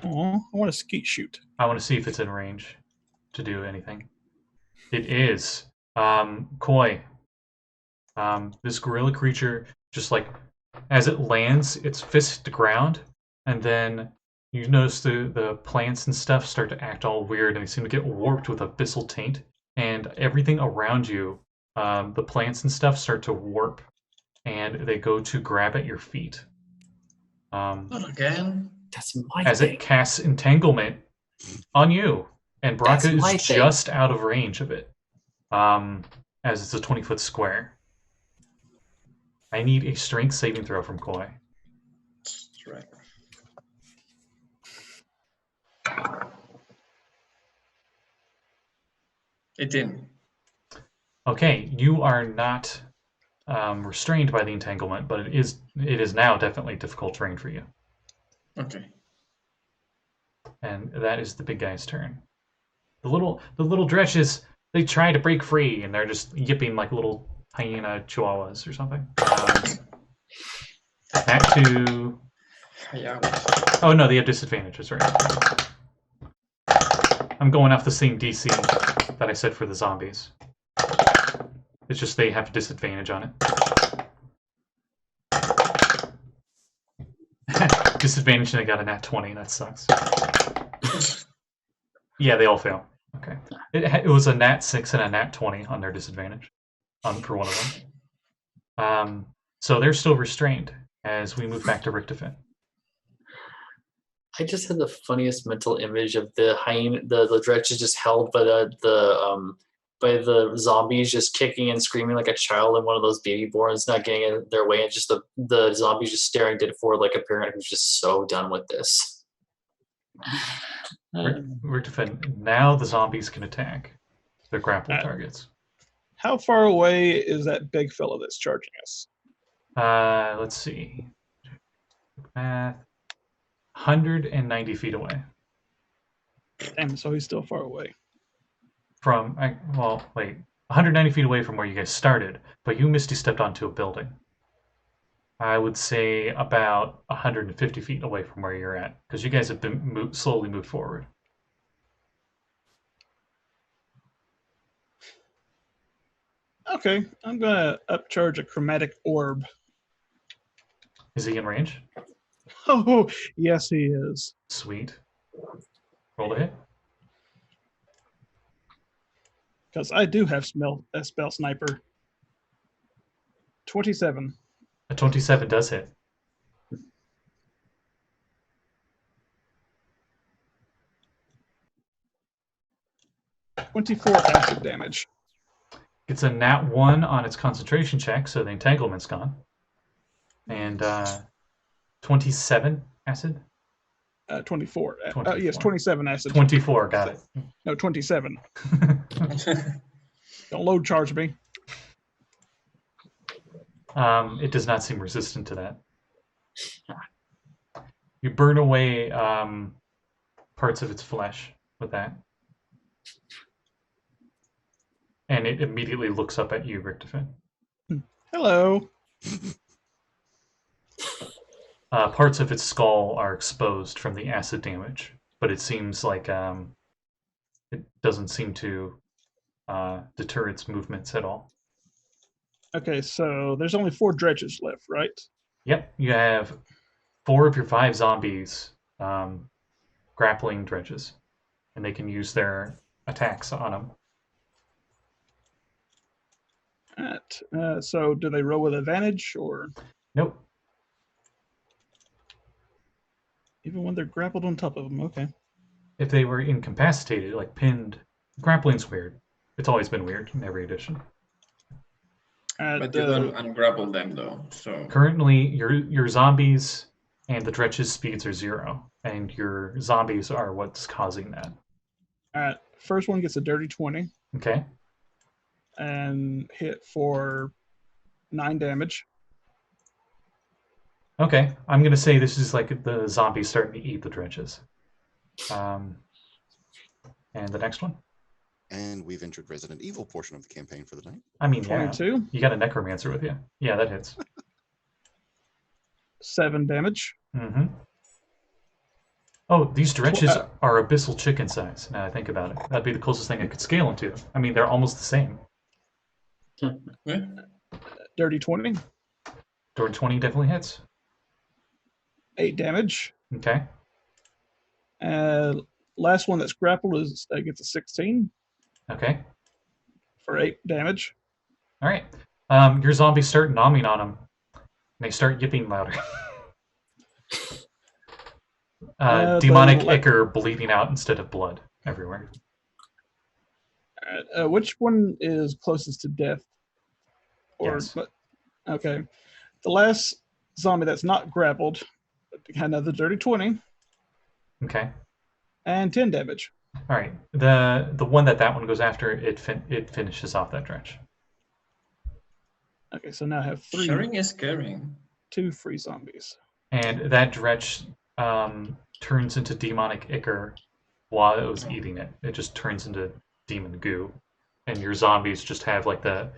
E: Oh, I want a skeet shoot.
A: I want to see if it's in range to do anything. It is. Koi. This gorilla creature, just like as it lands, its fist to ground, and then you notice the plants and stuff start to act all weird, and they seem to get warped with abyssal taint, and everything around you, the plants and stuff start to warp, and they go to grab at your feet.
B: Not again.
C: That's my
A: As
C: thing.
A: it casts entanglement on you, and
C: That's
A: Brakka
C: my
A: is
C: thing.
A: just out of range of it, as it's a 20-foot square. I need a strength saving throw from Koi.
B: Strength. It didn't.
A: Okay, you are not restrained by the entanglement, but it is now definitely difficult terrain for you.
B: Okay.
A: And that is the big guy's turn. The little dretches, they try to break free, and they're just yipping like little hyena chihuahuas or something. Back to...
B: Yeah.
A: Oh no, they have disadvantages, right? I'm going off the same DC that I said for the zombies. It's just they have a disadvantage on it. Disadvantage and they got a nat 20, that sucks. Yeah, they all fail. Okay. It was a nat 6 and a nat 20 on their disadvantage for one of them. So they're still restrained as we move back to Richtofen.
C: I just had the funniest mental image of the hyena, the dredge is just held by by the zombies, just kicking and screaming like a child in one of those baby borns, not getting in their way, and just the zombies just staring dead forward like a parent who's just so done with this.
A: Richtofen, now the zombies can attack. They're grapple targets.
E: How far away is that big fella that's charging us?
A: Let's see. Math. 190 feet away.
E: Damn, so he's still far away.
A: From, well, wait. 190 feet away from where you guys started, but you misty stepped onto a building. I would say about 150 feet away from where you're at, because you guys have been slowly moved forward.
E: Okay, I'm gonna upcharge a chromatic orb.
A: Is he in range?
E: Oh, yes, he is.
A: Sweet. Roll to hit.
E: Because I do have a spell sniper. 27.
A: A 27 does hit.
E: .24 acid damage.
A: It's a nat 1 on its concentration check, so the entanglement's gone. And 27 acid?
E: 24.
A: 24.
E: Yes, 27 acid.
A: 24, got it.
E: No, 27. Don't load charge me.
A: It does not seem resistant to that. You burn away parts of its flesh with that. And it immediately looks up at you, Richtofen.
E: Hello.
A: Parts of its skull are exposed from the acid damage, but it seems like it doesn't seem to deter its movements at all.
E: Okay, so there's only 4 dredges left, right?
A: Yep, you have 4 of your 5 zombies grappling dredges, and they can use their attacks on them.
E: Alright, so do they roll with advantage, or
A: Nope.
E: if even when they're grappled on top of them. Okay.
A: If they were incapacitated, like pinned, grappling's weird. It's always been weird in every edition.
B: But you don't ungrapple them though. So
A: Currently, your zombies and the dretch's speeds are 0, and your zombies are what's causing that.
E: All right. First one gets a dirty 20
A: Okay.
E: and hit for 9 damage.
A: Okay. I'm gonna say this is like the zombies starting to eat the dretches. And the next one.
D: And we've entered Resident Evil portion of the campaign for the night.
A: I mean, yeah.
E: 22,
A: You got a necromancer with you. Yeah, that hits.
E: 7 damage.
A: Mm-hmm. Oh, these dretches are abyssal chicken size. Now I think about it, that'd be the closest thing I could scale into. I mean, they're almost the same.
E: Dirty 20,
A: Door 20 definitely hits.
E: 8 damage.
A: Okay.
E: Last one that's grappled gets a 16
A: Okay.
E: for 8 damage.
A: All right. Your zombies start nomming on them. They start yipping louder. Demonic ichor bleeding out instead of blood everywhere.
E: Which one is closest to death?
A: Yes.
E: Okay. The last zombie that's not grappled had another dirty 20
A: Okay.
E: and 10 damage.
A: All right. The one that one goes after, it finishes off that dretch.
E: Okay, so now I have
B: sharing is caring.
E: 2 free zombies.
A: And that dretch turns into demonic ichor while it was eating it. It just turns into demon goo. And your zombies just have like the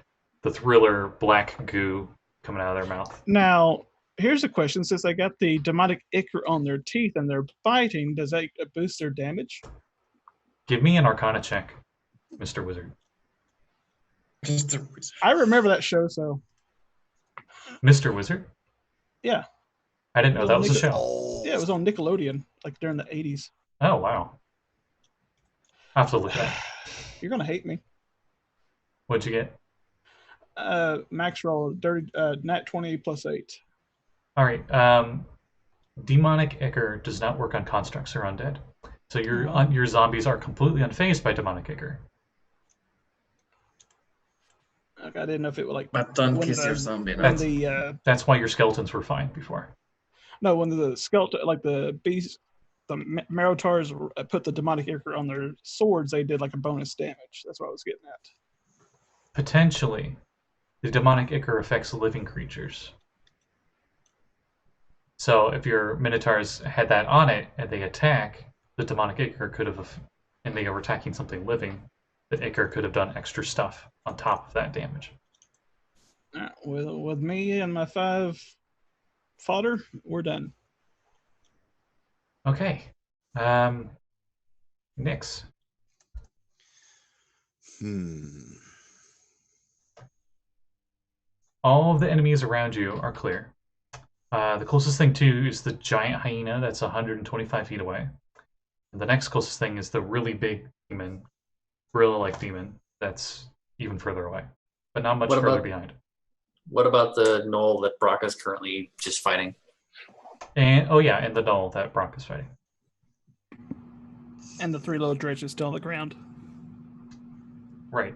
A: thriller black goo coming out of their mouth.
E: Now, here's a question. Since I got the demonic ichor on their teeth and they're biting, does that boost their damage?
A: Give me an Arcana check, Mr. Wizard.
E: I remember that show, so
A: Mr. Wizard?
E: yeah.
A: I didn't know that was a show.
E: Yeah, it was on Nickelodeon, like during the 80s.
A: Oh, wow. I'll have to look at that.
E: You're going to hate me.
A: What'd you get?
E: Max roll, dirty, nat 20 plus 8.
A: All right. Demonic ichor does not work on constructs or undead. So your zombies are completely unfazed by demonic ichor.
E: Okay, I didn't know if it would like.
B: But don't kiss your zombie.
A: That's why your skeletons were fine before.
E: No, when the skeleton, like the beast, the Marotars put the demonic ichor on their swords, they did like a bonus damage. That's what I was getting at.
A: Potentially, the demonic ichor affects living creatures. So if your Minotaurs had that on it and they attack, the demonic ichor could have, and they were attacking something living, the ichor could have done extra stuff on top of that damage.
E: With me and my 5 fodder, we're done.
A: Okay. Nix. All of the enemies around you are clear. The closest thing to you is the giant hyena that's 125 feet away. And the next closest thing is the really big demon, gorilla-like demon, that's even further away, but not much further behind.
C: What about the knoll that Brakka's currently just fighting?
A: And and the knoll that Brakka's fighting.
E: And the 3 little dredges still on the ground.
A: Right.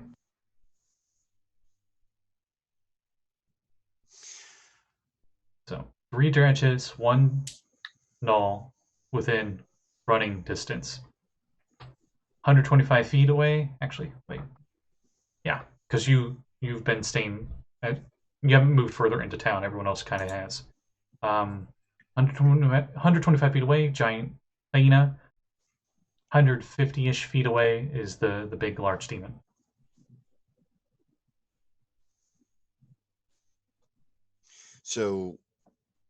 A: So 3 dredges, 1 knoll within running distance. 125 feet away. Actually, wait. Yeah, because you've been staying. You haven't moved further into town. Everyone else kind of has. 125 feet away, giant hyena. 150-ish feet away is the big, large demon.
D: So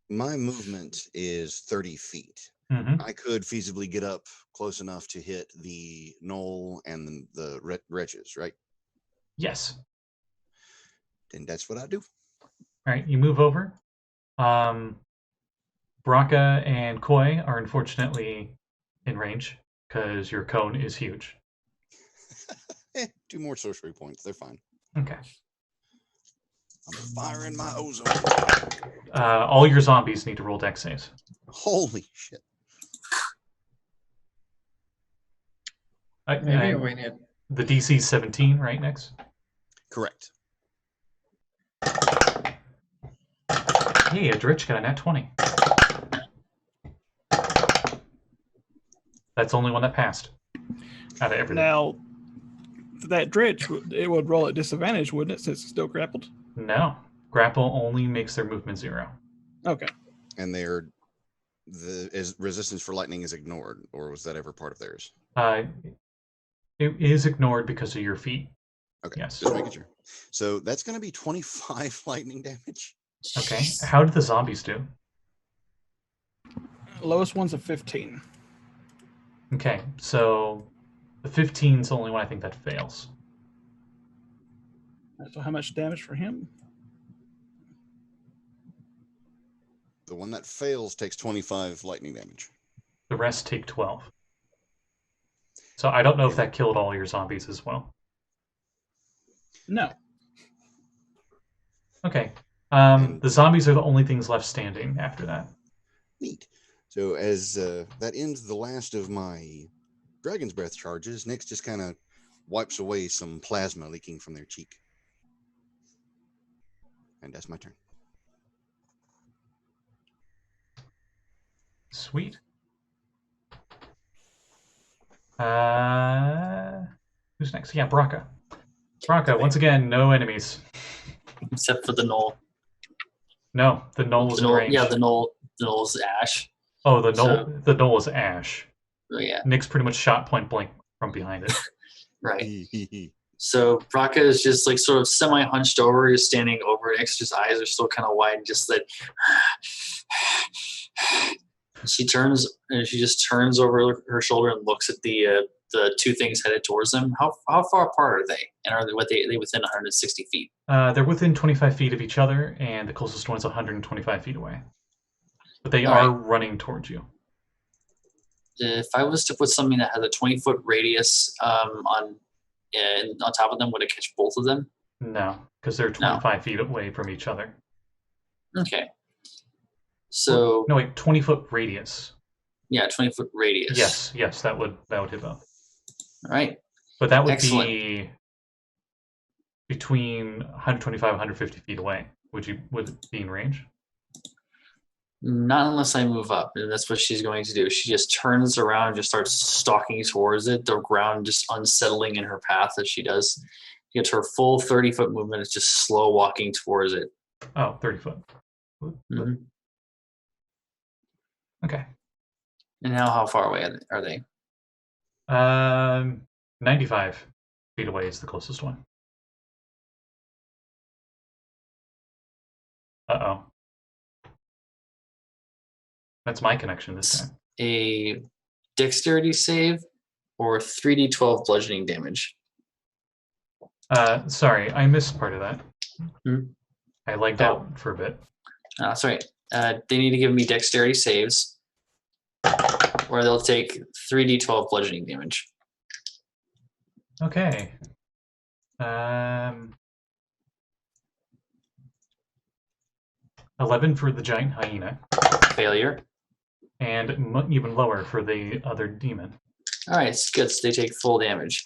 D: my movement is 30 feet.
A: Mm-hmm.
D: I could feasibly get up close enough to hit the knoll and the wretches, right?
A: Yes.
D: And that's what I do.
A: All right, you move over. Brakka and Koi are unfortunately in range because your cone is huge.
D: 2 more sorcery points. They're fine.
A: Okay.
D: I'm firing my ozone.
A: All your zombies need to roll dex saves.
D: Holy shit.
B: Maybe we need.
A: The DC 17, right, Nix?
D: Correct.
A: Hey, a Dritch got a nat 20. That's the only one that passed out of everything.
E: Now, that dredge, it would roll at disadvantage, wouldn't it, since it's still grappled?
A: No. Grapple only makes their movement 0.
E: Okay.
D: And is resistance for lightning is ignored, or was that ever part of theirs?
A: It is ignored because of your feet.
D: Okay,
A: Yes.
D: just making sure. So that's going to be 25 lightning damage.
A: Okay. How did the zombies do?
E: Lowest one's a 15.
A: Okay, so the 15 is the only one I think that fails.
E: So how much damage for him?
D: The one that fails takes 25 lightning damage.
A: The rest take 12. So I don't know if that killed all your zombies as well.
E: No.
A: Okay. The zombies are the only things left standing after that.
D: Neat. So as that ends the last of my Dragon's Breath charges, Nyx just kind of wipes away some plasma leaking from their cheek. And that's my turn.
A: Sweet. Who's next? Yeah, Brakka. Brakka, once again, no enemies.
C: Except for the knoll.
A: No, the knoll was in range.
C: Yeah, the knoll's ash.
A: Oh, the knoll is ash.
C: Oh, yeah.
A: Nyx pretty much shot point blank from behind it.
C: Right. So Brakka is just like sort of semi-hunched over, just standing over Nyx. His eyes are still kind of wide, just like. She just turns over her shoulder and looks at the two things headed towards them. How far apart are they? And are they within 160 feet?
A: They're within 25 feet of each other, and the closest one's 125 feet away. But they
C: All
A: are
C: right.
A: running towards you.
C: If I was to put something that has a 20-foot radius on top of them, would it catch both of them?
A: No, because they're 25 feet away from each other.
C: Okay. So
A: no, wait, 20-foot radius.
C: Yeah, 20-foot radius.
A: Yes, that would hit both.
C: All right.
A: But that would
C: Excellent.
A: be between 125 and 150 feet away. Would it be in range?
C: Not unless I move up, and that's what she's going to do. She just turns around and just starts stalking towards it, the ground just unsettling in her path as she does. She gets her full 30-foot movement. It's just slow walking towards it.
A: Oh, 30 foot.
C: Mm-hmm.
A: Okay.
C: And now how far away are they?
A: 95 feet away is the closest one. Uh-oh. That's my connection this time.
C: A dexterity save or 3d12 bludgeoning damage.
A: Sorry, I missed part of that.
C: Hmm?
A: I lagged out for a bit.
C: That's right. They need to give me dexterity saves, or they'll take 3d12 bludgeoning damage.
A: Okay. 11 for the giant hyena.
C: Failure.
A: And even lower for the other demon.
C: All right, it's good. So they take full damage.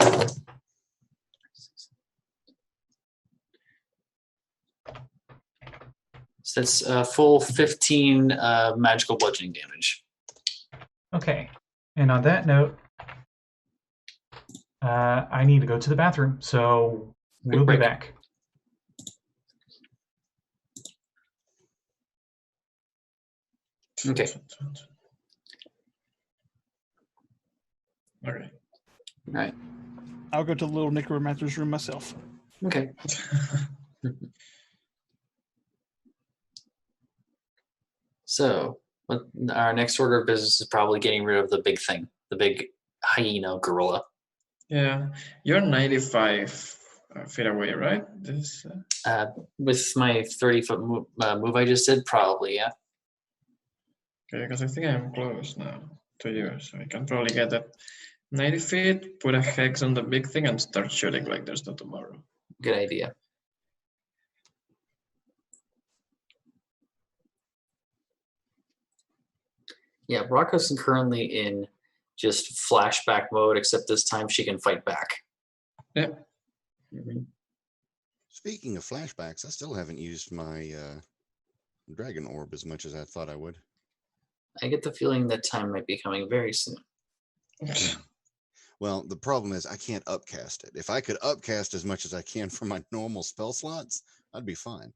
C: So that's full 15 magical bludgeoning damage.
A: Okay. And on that note, I need to go to the bathroom, so we'll be back.
C: Okay.
B: All right.
C: All right.
E: I'll go to the little necromancer's room myself.
C: Okay. So our next order of business is probably getting rid of the big thing, the big hyena gorilla.
B: Yeah, you're 95 feet away, right? This.
C: With my 30-foot move I just did, probably, yeah.
B: Okay, because I think I'm close now to you, so I can probably get that 90 feet, put a hex on the big thing, and start shooting like there's no tomorrow.
C: Good idea. Yeah, Brakka's currently in just flashback mode, except this time she can fight back.
B: Yeah.
D: Speaking of flashbacks, I still haven't used my dragon orb as much as I thought I would.
C: I get the feeling that time might be coming very soon.
D: Well, the problem is I can't upcast it. If I could upcast as much as I can for my normal spell slots, I'd be fine.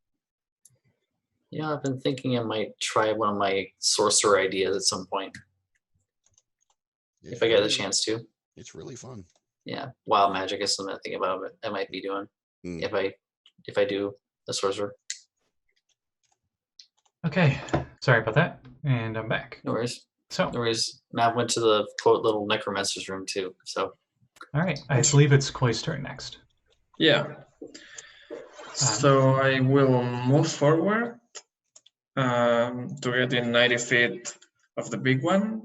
C: You know, I've been thinking I might try one of my sorcerer ideas at some point, if I get the chance to.
D: It's really fun.
C: Yeah, wild magic is something I think about. But I might be doing if I do a sorcerer.
A: Okay, sorry about that, and I'm back.
C: No worries.
A: So,
C: No worries. Mav went to the quote little necromancer's room too. So.
A: all right, I believe it's Koi's turn next.
B: Yeah. So I will move forward to get in 90 feet of the big one.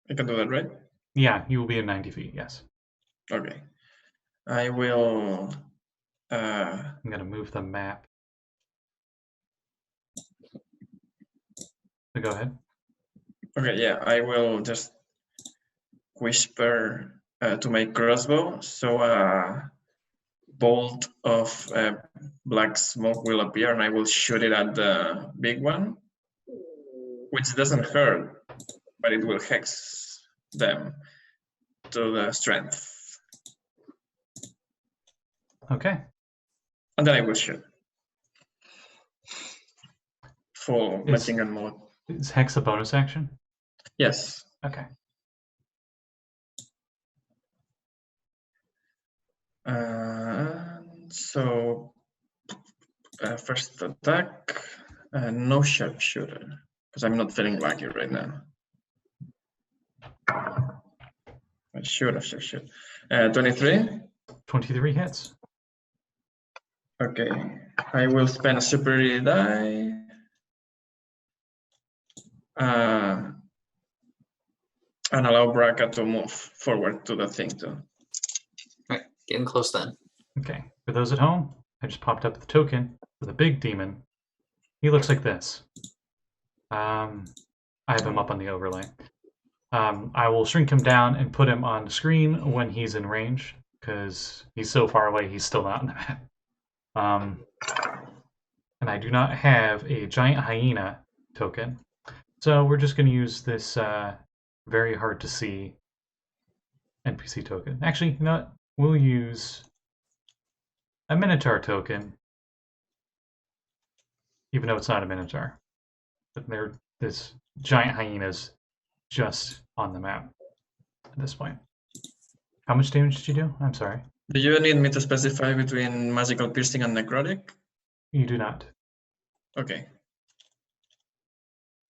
B: I can do that, right?
A: Yeah, you will be in 90 feet, yes.
B: Okay. I will.
A: I'm going to move the map. So go ahead.
B: Okay, yeah, I will just whisper to my crossbow, so a bolt of black smoke will appear, and I will shoot it at the big one, which doesn't hurt, but it will hex them to the strength.
A: Okay.
B: And then I will shoot. Full machine gun mode.
A: Is Hex a bonus action?
B: Yes.
A: Okay.
B: So first attack, no sharpshooter, because I'm not feeling lucky right now. I should have sharpshooter. 23.
A: 23 hits.
B: Okay, I will spend a superiority die. And allow Brakka to move forward to the thing too.
C: Right, getting close then.
A: Okay. For those at home, I just popped up the token for the big demon. He looks like this. I have him up on the overlay. I will shrink him down and put him on the screen when he's in range, because he's so far away he's still not on the map. And I do not have a giant hyena token, so we're just going to use this very hard to see NPC token. Actually, you know what? We'll use a Minotaur token, even though it's not a Minotaur. But this giant hyena's just on the map at this point. How much damage did you do? I'm sorry.
B: Do you need me to specify between magical piercing and necrotic?
A: You do not.
B: Okay.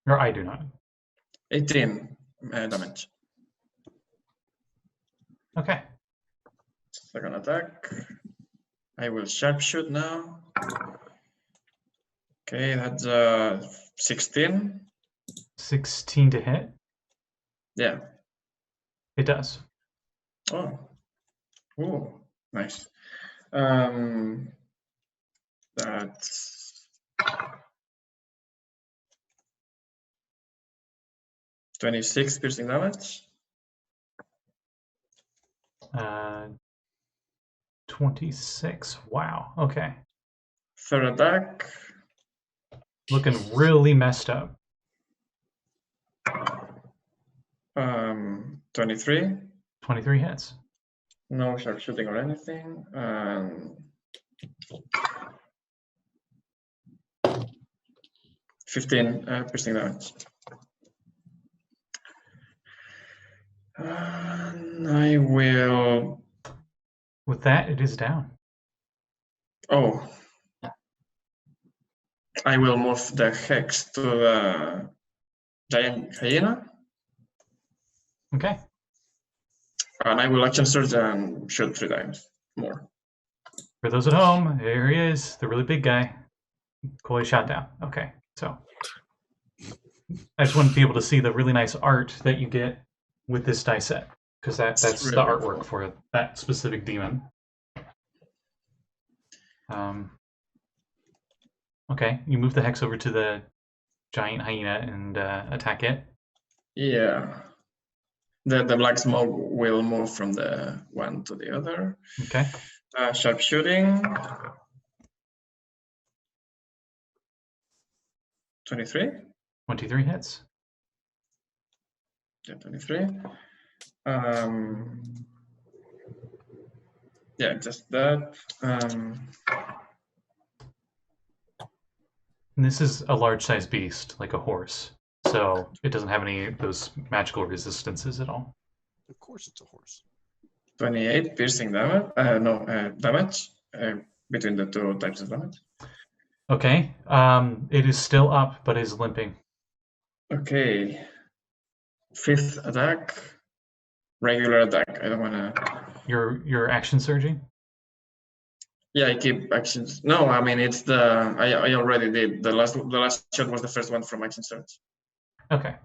A: Or I do not.
B: 18 damage.
A: Okay.
B: Second attack. I will sharpshoot now. Okay, that's 16.
A: 16 to hit?
B: Yeah.
A: It does.
B: Oh. Ooh, nice. That's 26 piercing damage.
A: 26. Wow. Okay.
B: Third attack.
A: Looking really messed up.
B: 23.
A: 23 hits.
B: No sharpshooting or anything. 15 piercing damage. I will.
A: With that, it is down.
B: Oh. I will move the hex to the giant hyena.
A: Okay.
B: And I will action surge and shoot 3 times more.
A: For those at home, here he is, the really big guy. Koi shot down. Okay, so I just want to be able to see the really nice art that you get with this die set, because that's
B: really
A: the artwork for that specific demon. Okay, you move the hex over to the giant hyena and attack it.
B: Yeah. The black smoke will move from the one to the other.
A: Okay.
B: Sharpshooting. 23.
A: 23 hits.
B: Yeah, 23. Yeah, just that.
A: And this is a large-sized beast, like a horse. So it doesn't have any of those magical resistances at all.
D: Of course, it's a horse.
B: 28 piercing damage. Damage between the two types of damage.
A: Okay. It is still up, but is limping.
B: Okay. 5th attack. Regular attack. I don't wanna.
A: Your action surging?
B: Yeah, I keep actions. No, I mean it's the I already did the last shot was the first one from action surge.
A: Okay.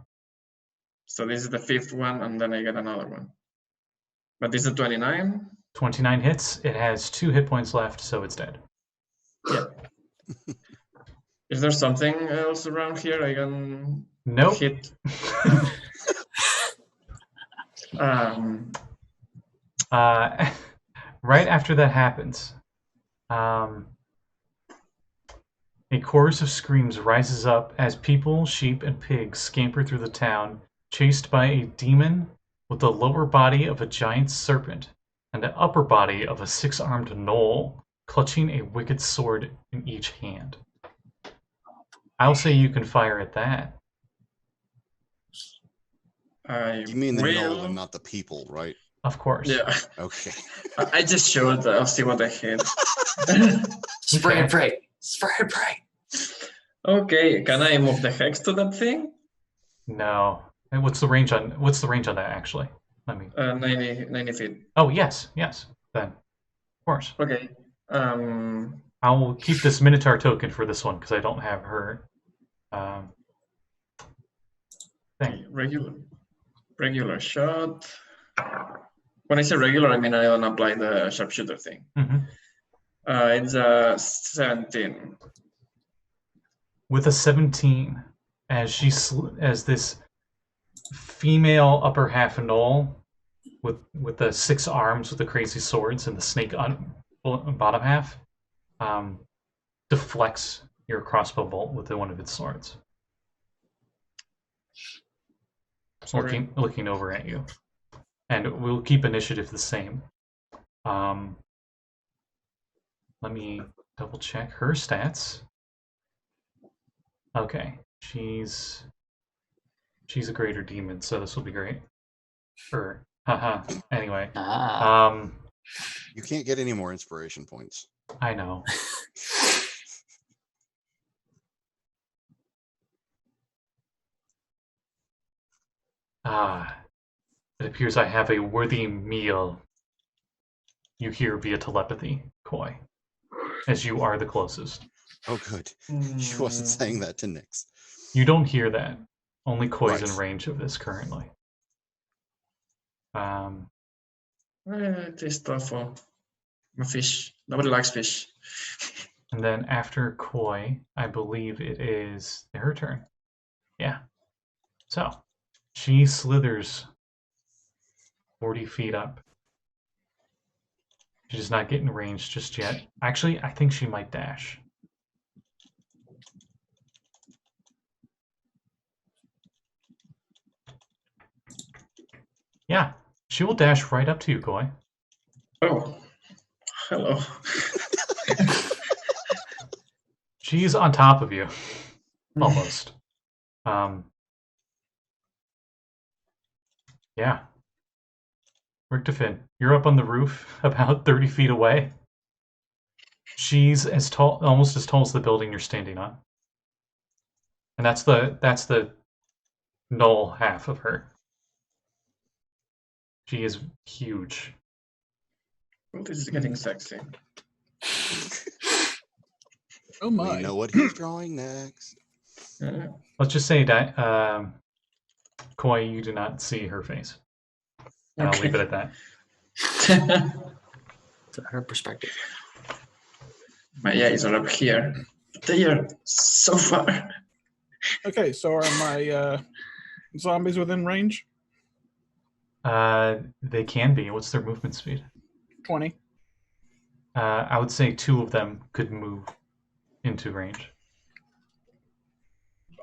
B: So this is the 5th one, and then I get another one. But this is 29.
A: 29 hits. It has 2 hit points left, so it's dead.
B: Yeah. Is there something else around here I can
A: Nope.
B: hit?
A: Right after that happens, a chorus of screams rises up as people, sheep, and pigs scamper through the town, chased by a demon with the lower body of a giant serpent and the upper body of a 6-armed gnoll, clutching a wicked sword in each hand. I'll say you can fire at that.
D: You mean the gnoll and not the people, right?
A: Of course.
B: Yeah.
D: Okay.
B: I just showed. I'll see what I hit.
C: Spray and pray. Spray and pray.
B: Okay, can I move the hex to that thing?
A: No. And what's the range on that actually? Let me
B: 90 feet.
A: Oh yes. Then. Of course.
B: Okay.
A: I will keep this Minotaur token for this one because I don't have her thing.
B: Regular shot. When I say regular, I mean I don't apply the sharpshooter thing.
A: Mm-hmm.
B: It's a 17.
A: With a 17, as this female upper half gnoll with the 6 arms with the crazy swords and the snake on bottom half deflects your crossbow bolt with one of its swords. Looking over at you. And we'll keep initiative the same. Let me double check her stats. Okay, she's a greater demon, so this will be great. Anyway,
D: You can't get any more inspiration points.
A: I know. It appears I have a worthy meal. You hear via telepathy, Koi, as you are the closest.
D: Oh, good. She wasn't saying that to Nix.
A: You don't hear that. Only Koi's
D: Right.
A: in range of this currently.
B: It is thoughtful. I'm a fish. Nobody likes fish.
A: And then after Koi, I believe it is her turn. Yeah. So, she slithers 40 feet up. She does not get in range just yet. Actually, I think she might dash. Yeah, she will dash right up to you, Koi.
B: Oh, hello.
A: She's on top of you, almost. Yeah. Richtofen, you're up on the roof, about 30 feet away. She's as tall, almost as tall as the building you're standing on, and that's the null half of her. She is huge.
B: Well, this is getting sexy.
E: Oh my.
D: We know what he's drawing next.
B: Yeah.
A: Let's just say that, Koi, you do not see her face. And I'll leave it at that.
C: Her perspective.
B: My eyes are up here. They are so far.
E: Okay, so are my zombies within range?
A: They can be. What's their movement speed?
E: 20.
A: I would say 2 of them could move into range.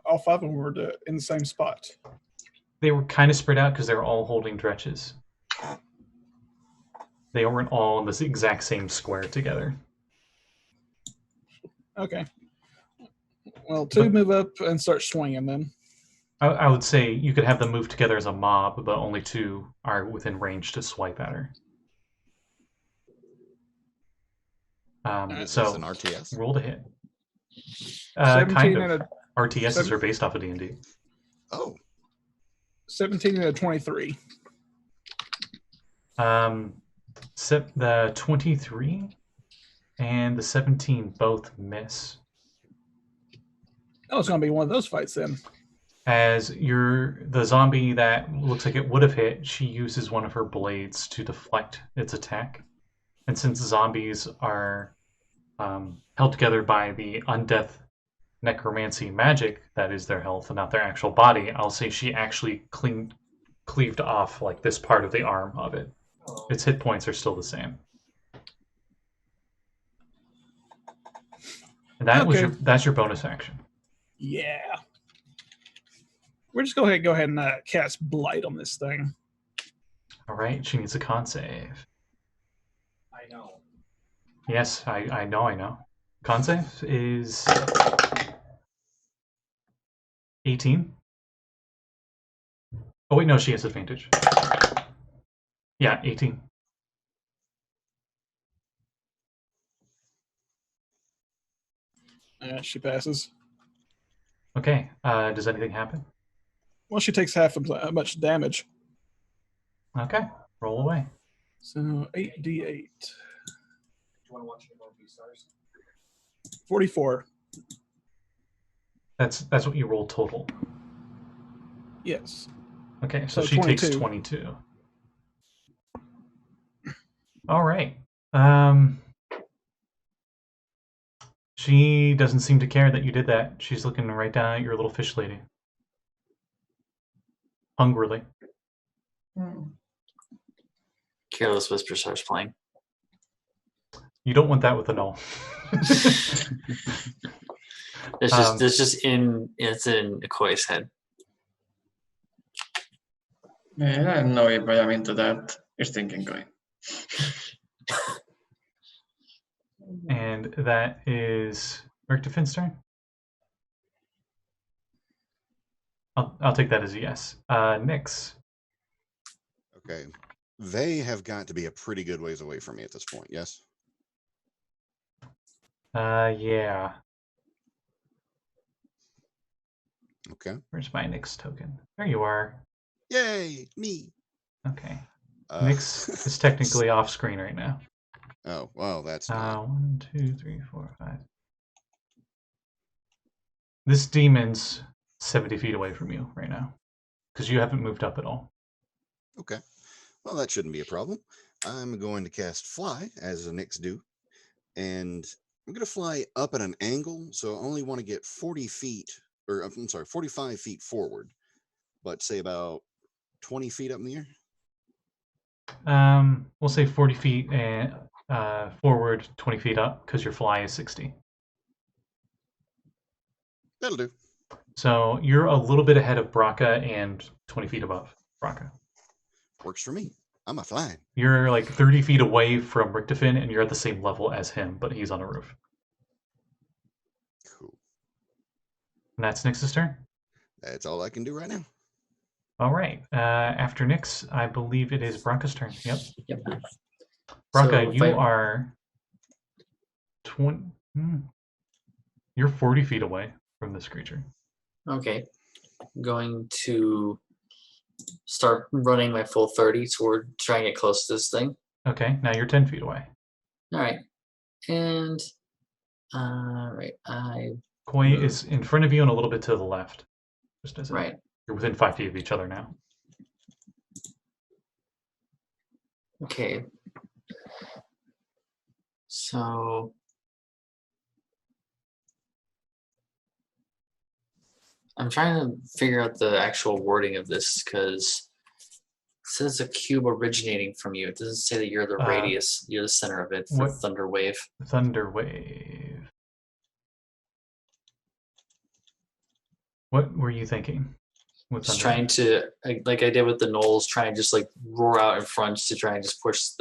E: All 5 of them were in the same spot.
A: They were kind of spread out because they were all holding dretches. They weren't all in the exact same square together.
E: Okay. Well, 2 move up and start swinging then.
A: I would say you could have them move together as a mob, but only 2 are within range to swipe at her.
D: Is
A: So
D: this an RTS?
A: roll to hit.
E: 17
A: Kind of.
E: and a
A: RTSs are based off of D&D.
D: Oh,
E: 17 and a 23.
A: The 23 and the 17 both miss.
E: Oh, it's going to be one of those fights then.
A: As the zombie that looks like it would have hit, she uses one of her blades to deflect its attack. And since zombies are held together by the undeath necromancy magic that is their health and not their actual body, I'll say she actually cleaved off like this part of the arm of it. Its hit points are still the same. And that's your bonus action.
E: Yeah. We're just go ahead and cast Blight on this thing.
A: All right, she needs a con save.
C: I know.
A: Yes, I know. Con save is 18. Oh wait, no, she has advantage. Yeah, 18.
E: She passes.
A: Okay, does anything happen?
E: Well, she takes half as much damage.
A: Okay, roll away.
E: So 8d8.
C: Do you want to watch any more V-Stars?
E: 44.
A: That's what you roll total.
E: Yes.
A: Okay, so
E: So
A: she takes
E: 22.
A: 22. All right. She doesn't seem to care that you did that. She's looking right down at your little fish lady. Hungrily.
C: Careless Whisper starts playing.
A: You don't want that with a null.
C: It's in Ikoi's head.
B: Man, I don't know if I am into that. You're thinking going.
A: And that is Richtofen turn. I'll take that as a yes. Nix.
D: okay. They have got to be a pretty good ways away from me at this point, yes?
A: Yeah.
D: Okay.
A: Where's my Nix token? There you are.
D: Yay, me.
A: Okay. Nix is technically off screen right now.
D: Oh, well, that's not.
A: 1, 2, 3, 4, 5. This demon's 70 feet away from you right now because you haven't moved up at all.
D: Okay. Well, that shouldn't be a problem. I'm going to cast Fly, as the Nyx do. And I'm going to fly up at an angle, so I only want to get 40 feet, or I'm sorry, 45 feet forward, but say about 20 feet up in the air.
A: We'll say 40 feet and forward, 20 feet up because your fly is 60.
D: That'll do.
A: So you're a little bit ahead of Brakka and 20 feet above Brakka.
D: Works for me. I'm a flying.
A: You're like 30 feet away from Richtofen and you're at the same level as him, but he's on a roof.
D: Cool.
A: And that's Nix's turn?
D: That's all I can do right now.
A: All right. After Nix, I believe it is Brakka's turn. Yep.
C: So
A: Brakka,
C: if
A: you
C: I-
A: are 20. You're 40 feet away from this creature.
C: Okay. I'm going to start running my full 30 toward trying to get close to this thing.
A: Okay, now you're 10 feet away.
C: All right. And
A: Koi is in front of you and a little bit to the left. Just as
C: right.
A: You're within 5 feet of each other now.
C: Okay. So I'm trying to figure out the actual wording of this because it says a cube originating from you. It doesn't say that you're the radius, you're the center of it for
A: what-
C: Thunder Wave.
A: Thunder Wave. What were you thinking? With
C: Just
A: Thunder
C: trying to, like I did with the Knolls, try and just like roar out in front to try and just push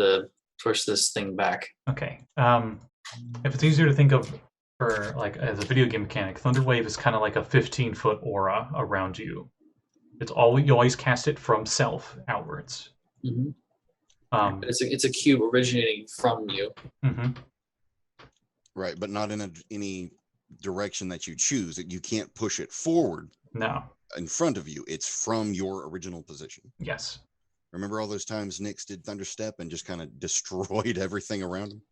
C: this thing back.
A: Okay. If it's easier to think of for like as a video game mechanic, Thunder Wave is kind of like a 15-foot aura around you. It's you always cast it from self outwards.
C: Mm-hmm. It's a cube originating from you.
A: Mm-hmm.
D: Right, but not in any direction that you choose. You can't push it forward.
A: No.
D: In front of you. It's from your original position.
A: Yes.
D: Remember all those times Nyx did Thunderstep and just kind of destroyed everything around him?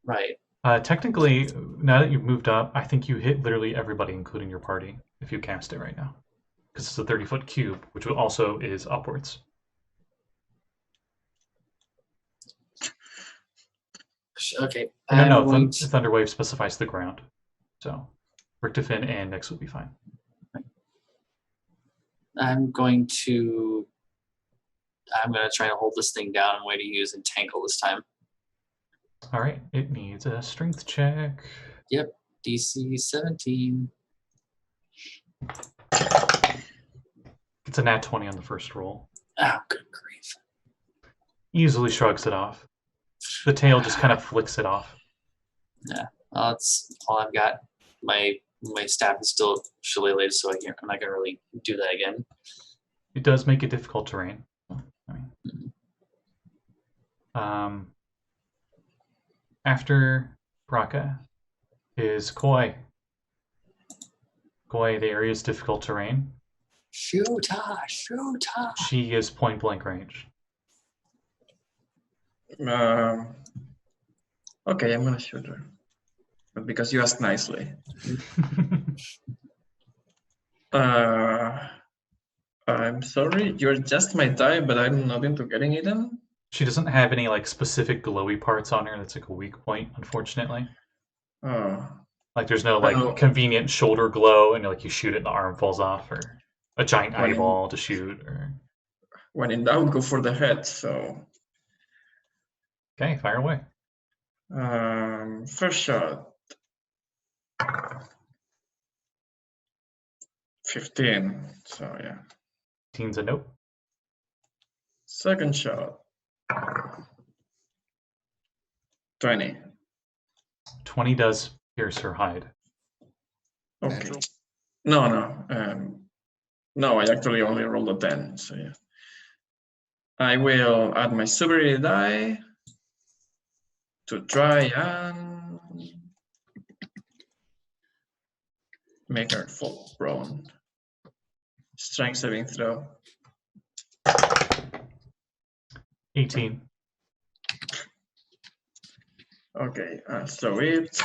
C: Right.
A: Technically, now that you've moved up, I think you hit literally everybody, including your party, if you cast it right now. Because it's a 30-foot cube, which also is upwards.
C: Okay.
A: No, Thunder Wave specifies the ground. So, Richtofen and Nix will be fine.
C: I'm going to try to hold this thing down and way to use Entangle this time.
A: All right, it needs a strength check.
C: Yep, DC 17.
A: It's a nat 20 on the first roll.
C: Oh, good grief.
A: Easily shrugs it off. The tail just kind of flicks it off.
C: Yeah, well, that's all I've got. My staff is still shillelaghs, so I'm not gonna really do that again.
A: It does make it difficult terrain. After Brakka is Koi. Koi, the area is difficult terrain.
C: Shoot her!
A: She is point blank range.
B: Okay, I'm gonna shoot her, but because you asked nicely. I'm sorry, you're just my type, but I'm not into getting eaten.
A: She doesn't have any like specific glowy parts on her. That's like a weak point, unfortunately.
B: Oh,
A: Like there's no like convenient shoulder glow, and like you shoot it and the arm falls off, or a giant eyeball to shoot. Or
B: when in doubt, go for the head. So
A: okay, fire away.
B: First shot. 15. So yeah.
A: 15's a nope.
B: Second shot. 20.
A: 20 does pierce her hide.
B: Okay.
D: Natural.
B: No, I actually only rolled a 10. So yeah. I will add my super die to try and make her fall prone. Strength saving throw.
A: 18.
B: Okay, so it's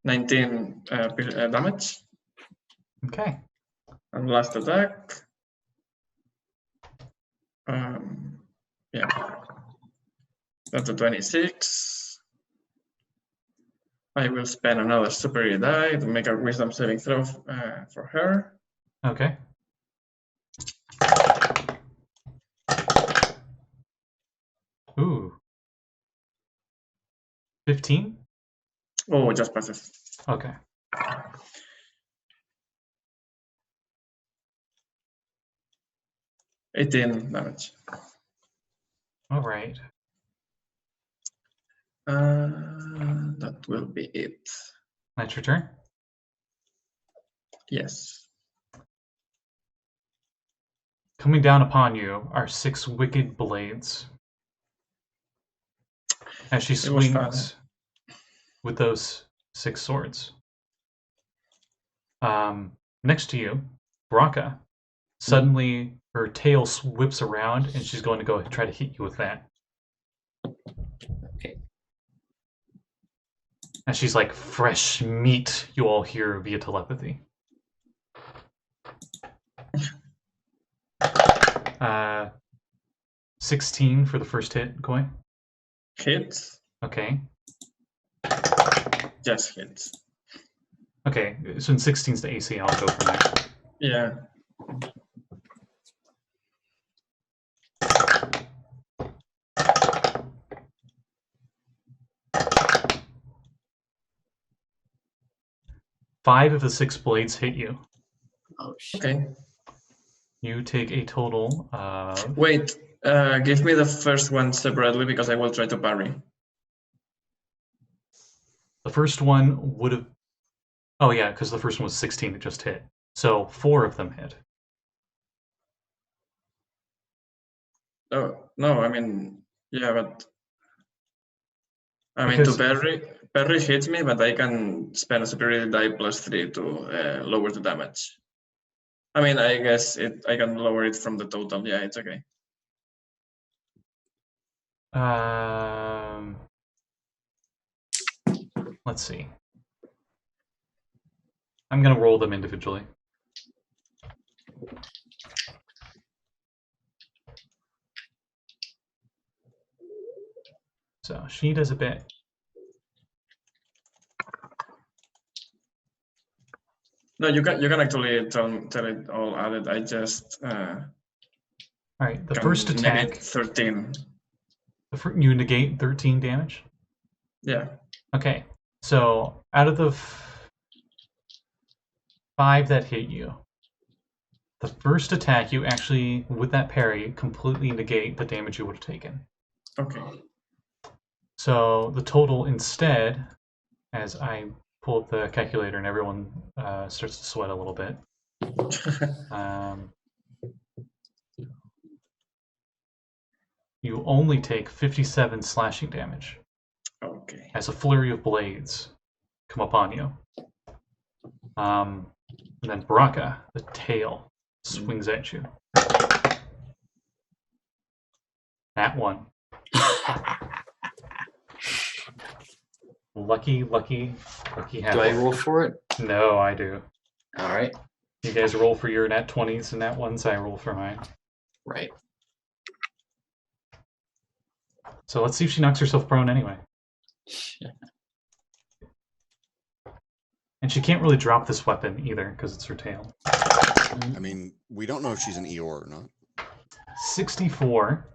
B: 19 damage.
A: Okay.
B: And last attack. Yeah, that's a 26. I will spend another superior die to make a wisdom saving throw for her.
A: Okay. Ooh. 15?
B: Oh, it just passes.
A: Okay.
B: $18 damage.
A: All right.
B: That will be it.
A: That's your turn.
B: Yes.
A: Coming down upon you are 6 wicked blades. As she
B: It was fun.
A: swings with those 6 swords. Next to you, Brakka. Suddenly, her tail whips around, and she's going to go try to hit you with that.
C: Okay.
A: And she's like, fresh meat, you all hear via telepathy. 16 for the first hit, Koi.
B: Hits.
A: Okay.
B: Just hits.
A: Okay, so in 16's the AC, I'll go from there.
B: Yeah.
A: Five of the 6 blades hit you.
C: Oh shit.
B: Okay.
A: You take a total of...
B: Wait. Give me the first one separately because I will try to parry.
A: The first one would have... Oh yeah, because the first one was 16, it just hit. So 4 of them hit.
B: Oh no, I mean, yeah, but I mean
A: Because-
B: to parry hits me, but I can spend a superiority die +3 to lower the damage. I mean, I guess I can lower it from the total. Yeah, it's okay.
A: Let's see. I'm gonna roll them individually. So she does a bit.
B: No, you can actually tell it all added. I just
A: All right, the
B: can
A: first attack.
B: negate 13.
A: You negate 13 damage.
B: Yeah.
A: Okay, so out of the 5 that hit you, the first attack you actually, with that parry, completely negate the damage you would have taken.
B: Okay.
A: So the total instead, as I pull up the calculator and everyone starts to sweat a little bit, you only take 57 slashing damage
B: Okay.
A: as a flurry of blades come upon you. And then Brakka, the tail, swings at you. That one. Lucky
C: Do I roll for it?
A: No, I do.
C: All right.
A: You guys roll for your nat 20s and nat 1s, I roll for mine.
C: Right.
A: So let's see if she knocks herself prone anyway. And she can't really drop this weapon either because it's her tail.
D: I mean, we don't know if she's an Eeyore or not.
A: 64.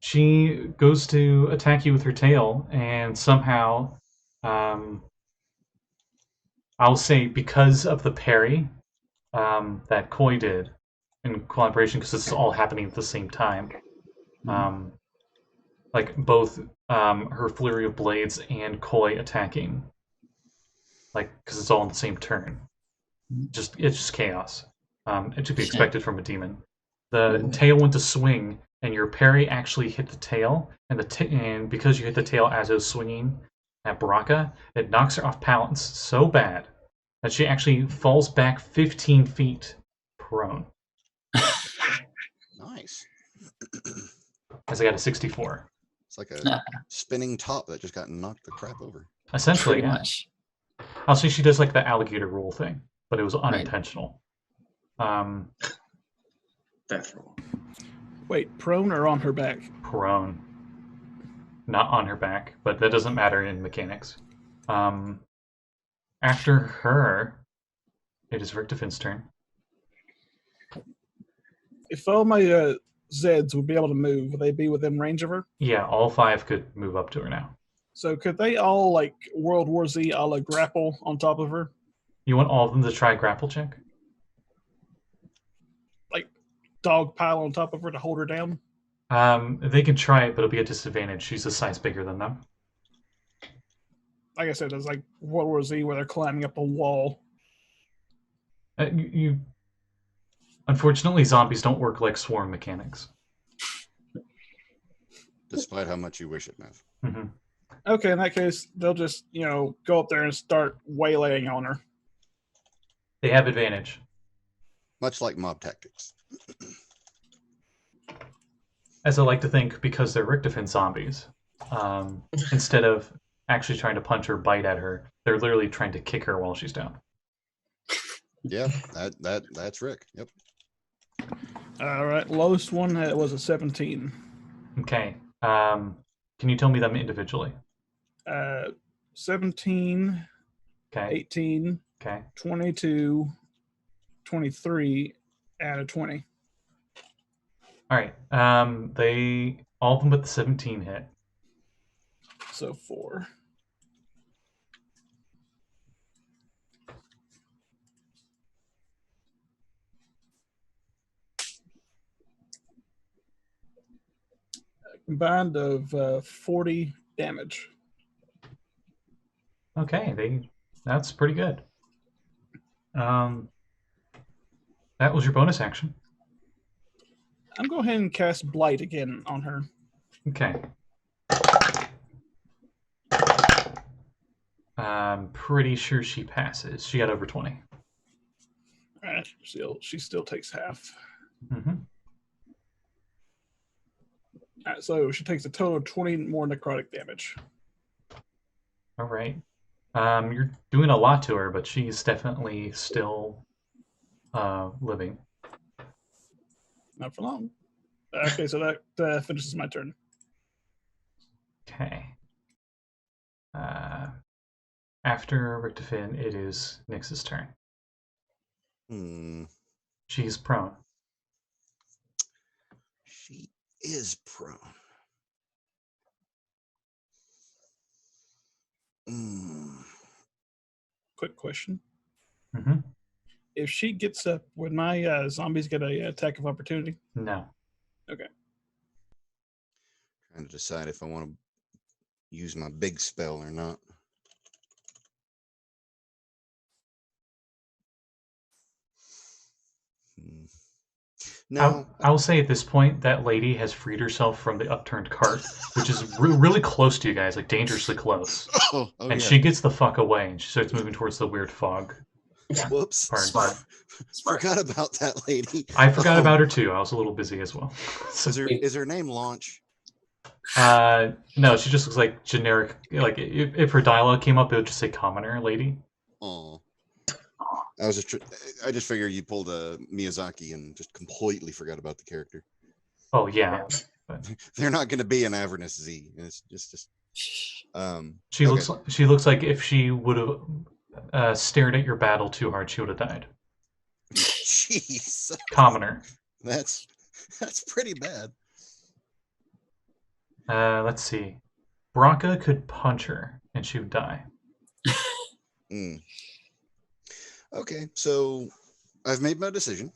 A: She goes to attack you with her tail, and somehow, I'll say because of the parry that Koi did in collaboration, because this is all happening at the same time. Like both her flurry of blades and Koi attacking, like because it's all in the same turn. It's just chaos. It should be expected from a demon. The tail went to swing, and your parry actually hit the tail, and and because you hit the tail as it was swinging at Brakka, it knocks her off balance so bad that she actually falls back 15 feet prone.
D: Nice.
A: As I got a 64.
D: It's like a spinning top that just got knocked the crap over.
A: Essentially,
C: Pretty
A: yeah.
C: much.
A: I'll say she does like the alligator roll thing, but it was unintentional.
B: Death roll.
E: Wait, prone or on her back?
A: Prone. Not on her back, but that doesn't matter in mechanics. After her, it is Richtofen's turn.
E: If all my Zeds would be able to move, would they be within range of her?
A: Yeah, all 5 could move up to her now.
E: So could they all, like, World War Z a la grapple on top of her?
A: You want all of them to try grapple check?
E: Like, dog pile on top of her to hold her down?
A: They can try it, but it'll be a disadvantage. She's a size bigger than them.
E: Like I said, it's like World War Z where they're climbing up a wall.
A: Unfortunately, zombies don't work like swarm mechanics.
D: Despite how much you wish it, Mav.
A: Mm-hmm.
E: Okay, in that case, they'll just, go up there and start waylaying on her.
A: They have advantage.
D: Much like mob tactics.
A: As I like to think, because they're Richtofen zombies, instead of actually trying to punch or bite at her, they're literally trying to kick her while she's down.
D: Yeah, that's Rick. Yep.
E: All right, lowest one was a 17.
A: Okay. Can you tell me them individually?
E: 17,
A: Okay.
E: 18,
A: Okay.
E: 22, 23, and a 20.
A: All right. They all of them but the 17 hit.
E: So 4. Combined of 40 damage.
A: Okay, that's pretty good. That was your bonus action.
E: I'm going ahead and cast Blight again on her.
A: Okay. I'm pretty sure she passes. She got over 20.
E: She still takes half.
A: Mm-hmm.
E: So she takes a total of 20 more necrotic damage.
A: All right. You're doing a lot to her, but she's definitely still living.
E: Not for long. Okay, so that finishes my turn.
A: Okay. After Richtofen, it is Nyx's turn. She's prone.
D: She is prone.
E: Quick question.
A: Mm-hmm.
E: If she gets up, would my zombies get a attack of opportunity?
A: No.
E: Okay.
D: Trying to decide if I want to use my big spell or not. No.
A: I'll say at this point, that lady has freed herself from the upturned cart, which is really close to you guys, like dangerously close. And she gets the fuck away, and she starts moving towards the weird fog.
D: Whoops.
C: Smart.
D: Forgot about that lady.
A: I forgot about her too. I was a little busy as well. So,
D: Is her name Launch?
A: no, she just looks like generic. Like if her dialogue came up, it would just say commoner lady.
D: Oh. I just figured you pulled a Miyazaki and just completely forgot about the character.
A: Oh yeah. But
D: they're not going to be an Avernus Z. It's just.
A: She looks like if she would have stared at your battle too hard, she would have died.
D: Jeez.
A: Commoner.
D: That's pretty bad.
A: Let's see. Brakka could punch her and she would die.
D: Okay, so I've made my decision.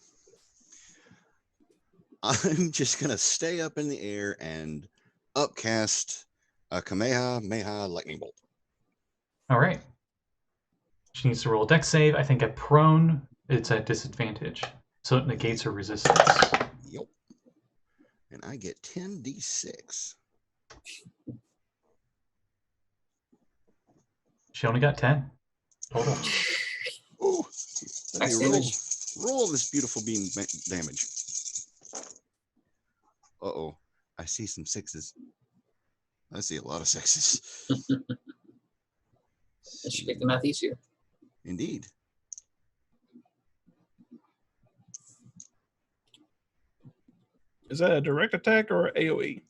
D: I'm just going to stay up in the air and upcast a Kamehameha Lightning Bolt.
A: All right. She needs to roll a dex save. I think at prone, it's at disadvantage. So it negates her resistance.
D: Yep. And I get 10d6.
A: She only got 10 total.
D: Ooh, let me roll this beautiful beam damage. Uh-oh. I see some 6s. I see a lot of 6s.
C: That should make the math easier.
D: Indeed.
E: Is that a direct attack or AoE?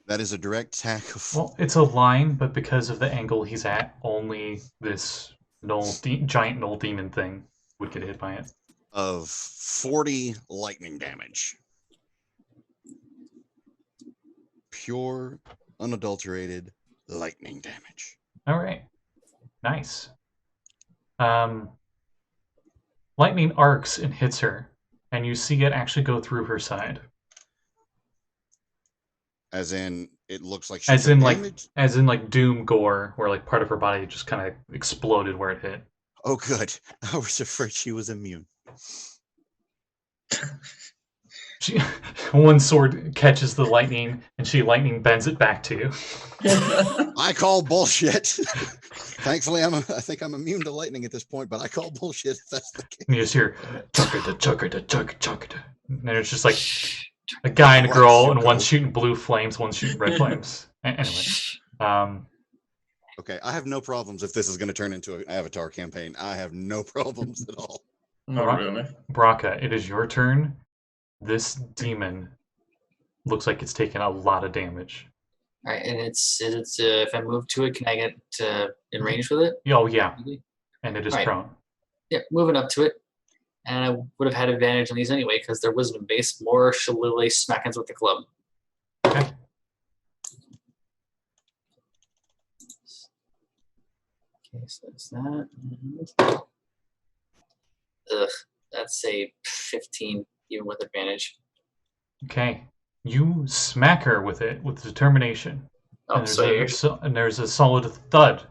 D: That is a direct attack.
A: Well, it's a line, but because of the angle he's at, only this giant null demon thing would get hit by it.
D: Of 40 lightning damage. Pure, unadulterated lightning damage.
A: All right. Nice. Lightning arcs and hits her, and you see it actually go through her side.
D: As in, it looks like
A: as in like Doom gore, where like part of her body just kind of exploded where it hit.
D: Oh, good. I was afraid she was immune.
A: One sword catches the lightning, and she lightning bends it back to you.
D: I call bullshit. Thankfully, I think I'm immune to lightning at this point, but I call bullshit if that's the case.
A: And you just hear chugga-da. And then it's just like a guy and a girl, and one's shooting blue flames, one's shooting red flames. Anyway,
D: okay, I have no problems if this is going to turn into an Avatar campaign. I have no problems at all.
B: Not really.
A: Brakka, it is your turn. This demon looks like it's taken a lot of damage.
C: All right, and it's if I move to it, can I get in range with it?
A: Oh yeah, and it is
C: Right.
A: prone.
C: Yeah, moving up to it, and I would have had advantage on these anyway because they're wisdom based. More shillelagh smackings with the club.
A: Okay.
C: Okay, so that's that. Ugh, that's a 15 even with advantage.
A: Okay. You smack her with it with determination.
C: Oh,
A: And
C: so
A: there's a solid thud.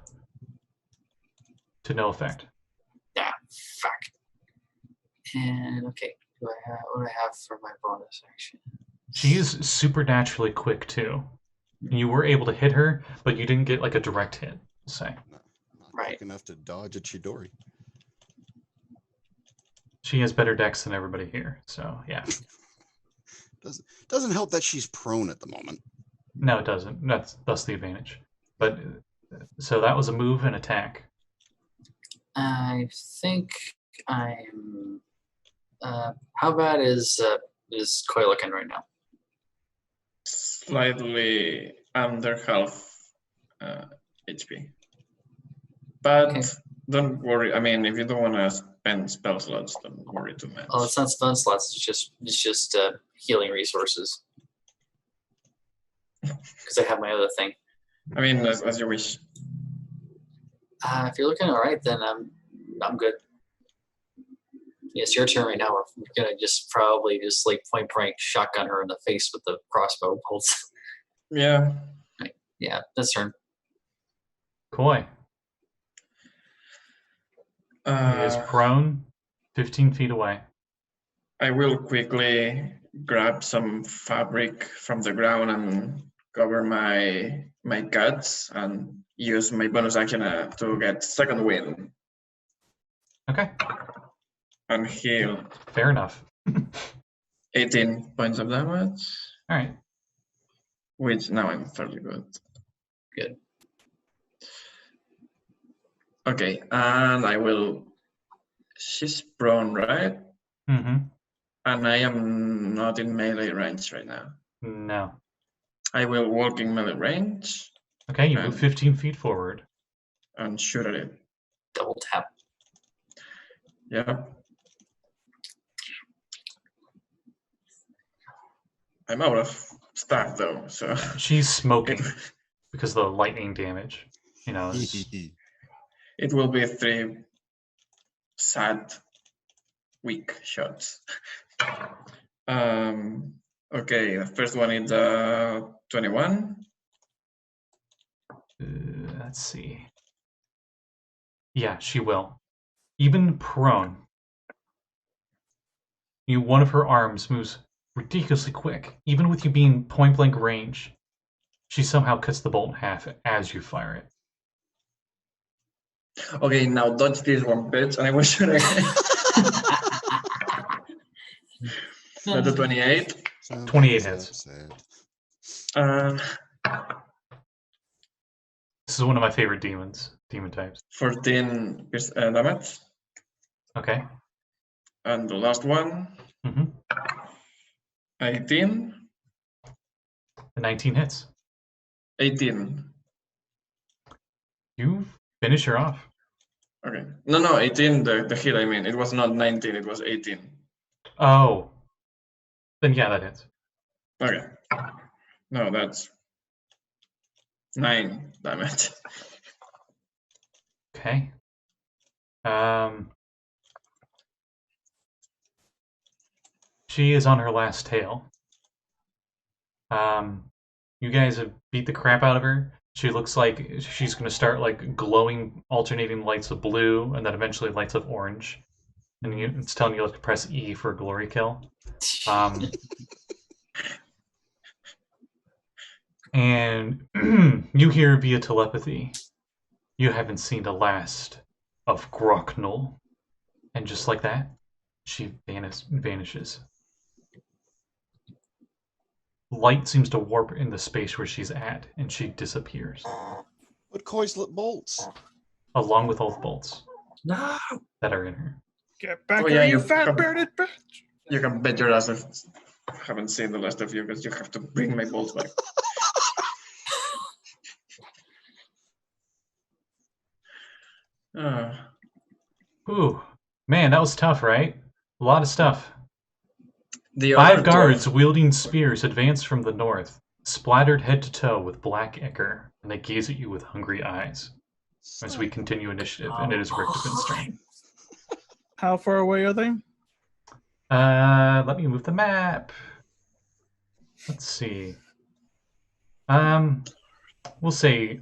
A: To no effect.
C: fuck. And okay, what do I have for my bonus action?
A: She is supernaturally quick too. You were able to hit her, but you didn't get like a direct hit, say.
D: Not
C: Right.
D: quick enough to dodge a Chidori.
A: She has better decks than everybody here, so yeah.
D: Doesn't help that she's prone at the moment.
A: No, it doesn't. That's the advantage. But so that was a move and attack.
C: I think I'm. How bad is Koi looking right now?
B: Slightly under half HP. But
C: Okay.
B: don't worry. I mean, if you don't want to spend spell slots, don't worry too much.
C: Oh, it's not stun slots. It's just healing resources. Because I have my other thing.
B: I mean, as you wish.
C: If you're looking all right, then I'm good. It's your turn right now. We're gonna probably like point blank shotgun her in the face with the crossbow bolts.
B: Yeah.
C: Yeah, that's turn.
A: Koi. He is prone, 15 feet away.
B: I will quickly grab some fabric from the ground and cover my cuts and use my bonus action to get second wind
A: Okay,
B: and heal
A: fair enough.
B: 18 points of damage,
A: All right.
B: which now I'm fairly good.
C: Good.
B: Okay, and I will. She's prone, right?
A: Mm-hmm.
B: And I am not in melee range right now.
A: No.
B: I will walk in melee range
A: Okay, you move 15 feet forward.
B: and shoot at it.
C: Double tap.
B: Yep. I'm out of stuff though, so
A: She's smoking because of the lightning damage. You know.
B: it will be 3 sad, weak shots. Okay, the first one is 21.
A: Let's see. Yeah, she will. Even prone. One of her arms moves ridiculously quick. Even with you being point blank range, she somehow cuts the bolt in half as you fire it.
B: Okay, now dodge this one, bitch, and I will shoot again. That's a 28.
A: 28 hits. This is one of my favorite demon types.
B: 14 damage.
A: Okay.
B: And the last one,
A: Mm-hmm.
B: 18.
A: The 19 hits.
B: 18.
A: You finish her off.
B: Okay. No, 18, the hit, I mean. It was not 19, it was 18.
A: Oh. Then yeah, that hits.
B: Okay. No, that's 9 damage.
A: Okay. She is on her last tail. You guys have beat the crap out of her. She looks like she's going to start like glowing, alternating lights of blue, and then eventually lights of orange. And it's telling you to press E for a glory kill. And you hear via telepathy, you haven't seen the last of Grocknull. And just like that, she vanishes. Light seems to warp in the space where she's at, and she disappears.
D: But Koi's bolts.
A: Along with all the bolts
C: No.
A: that are in her.
E: Get back
B: Oh,
E: here,
B: yeah,
E: you
B: you
E: fat
B: come-
E: bearded bitch!
B: You can bet your ass I haven't seen the last of you because you have to bring my bolts back.
A: Ooh, man, that was tough, right? A lot of stuff.
B: The
A: 5
B: other
A: guards
B: dwarf-
A: wielding spears advance from the north, splattered head to toe with black ichor, and they gaze at you with hungry eyes. As we continue initiative, and it is Richtofen's turn.
E: How far away are they?
A: Let me move the map. Let's see. We'll say,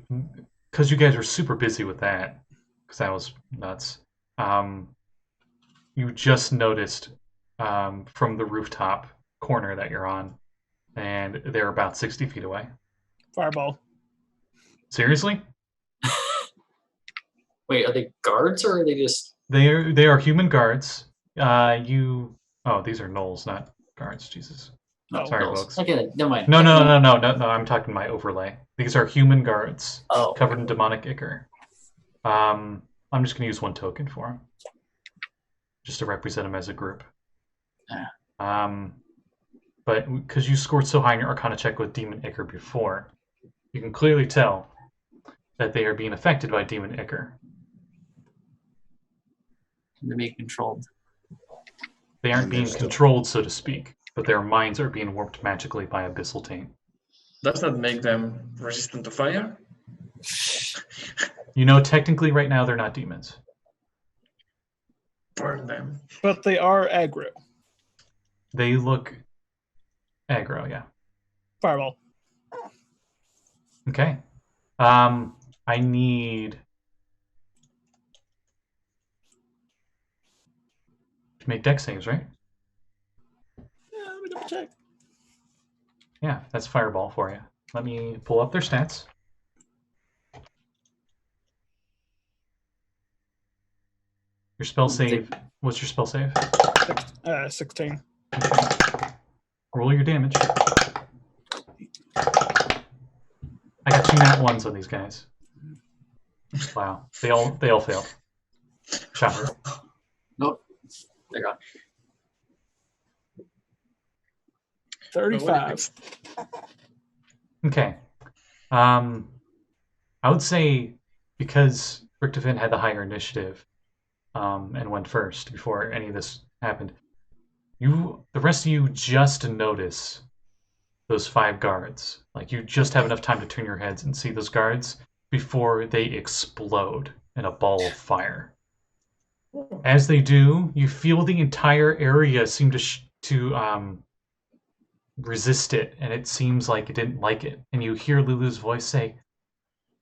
A: because you guys are super busy with that, because that was nuts. You just noticed from the rooftop corner that you're on, and they're about 60 feet away.
E: Fireball.
A: Seriously?
C: Wait, are they guards or are they just?
A: They are human guards. Oh, these are gnolls, not guards. Jesus.
E: Oh,
A: Sorry,
C: no.
A: folks.
C: Okay, never mind.
A: No. I'm talking my overlay. These are human guards covered in demonic ichor. I'm just going to use 1 token for them, just to represent them as a group. But because you scored so high in your Arcana check with demon ichor before, you can clearly tell that they are being affected by demon ichor.
C: They're being controlled.
A: They aren't
D: And
A: being
D: they're still-
A: controlled, so to speak, but their minds are being warped magically by abyssal taint.
B: Does that make them resistant to fire?
A: You know, technically, right now they're not demons.
B: Burn them.
E: but they are aggro.
A: They look aggro, yeah.
E: Fireball.
A: Okay. I need to make dex saves, right?
E: Yeah, let me double check.
A: Yeah, that's fireball for you. Let me pull up their stats. Your spell save. What's your spell save?
E: 16.
A: Roll your damage. I got 2 nat 1s on these guys. Wow. They all failed. Shocker.
C: Nope. They're gone.
E: 35.
A: Okay. I would say because Richtofen had the higher initiative and went first before any of this happened, the rest of you just notice those 5 guards. Like, you just have enough time to turn your heads and see those guards before they explode in a ball of fire. As they do, you feel the entire area seem to resist it, and it seems like it didn't like it. And you hear Lulu's voice say,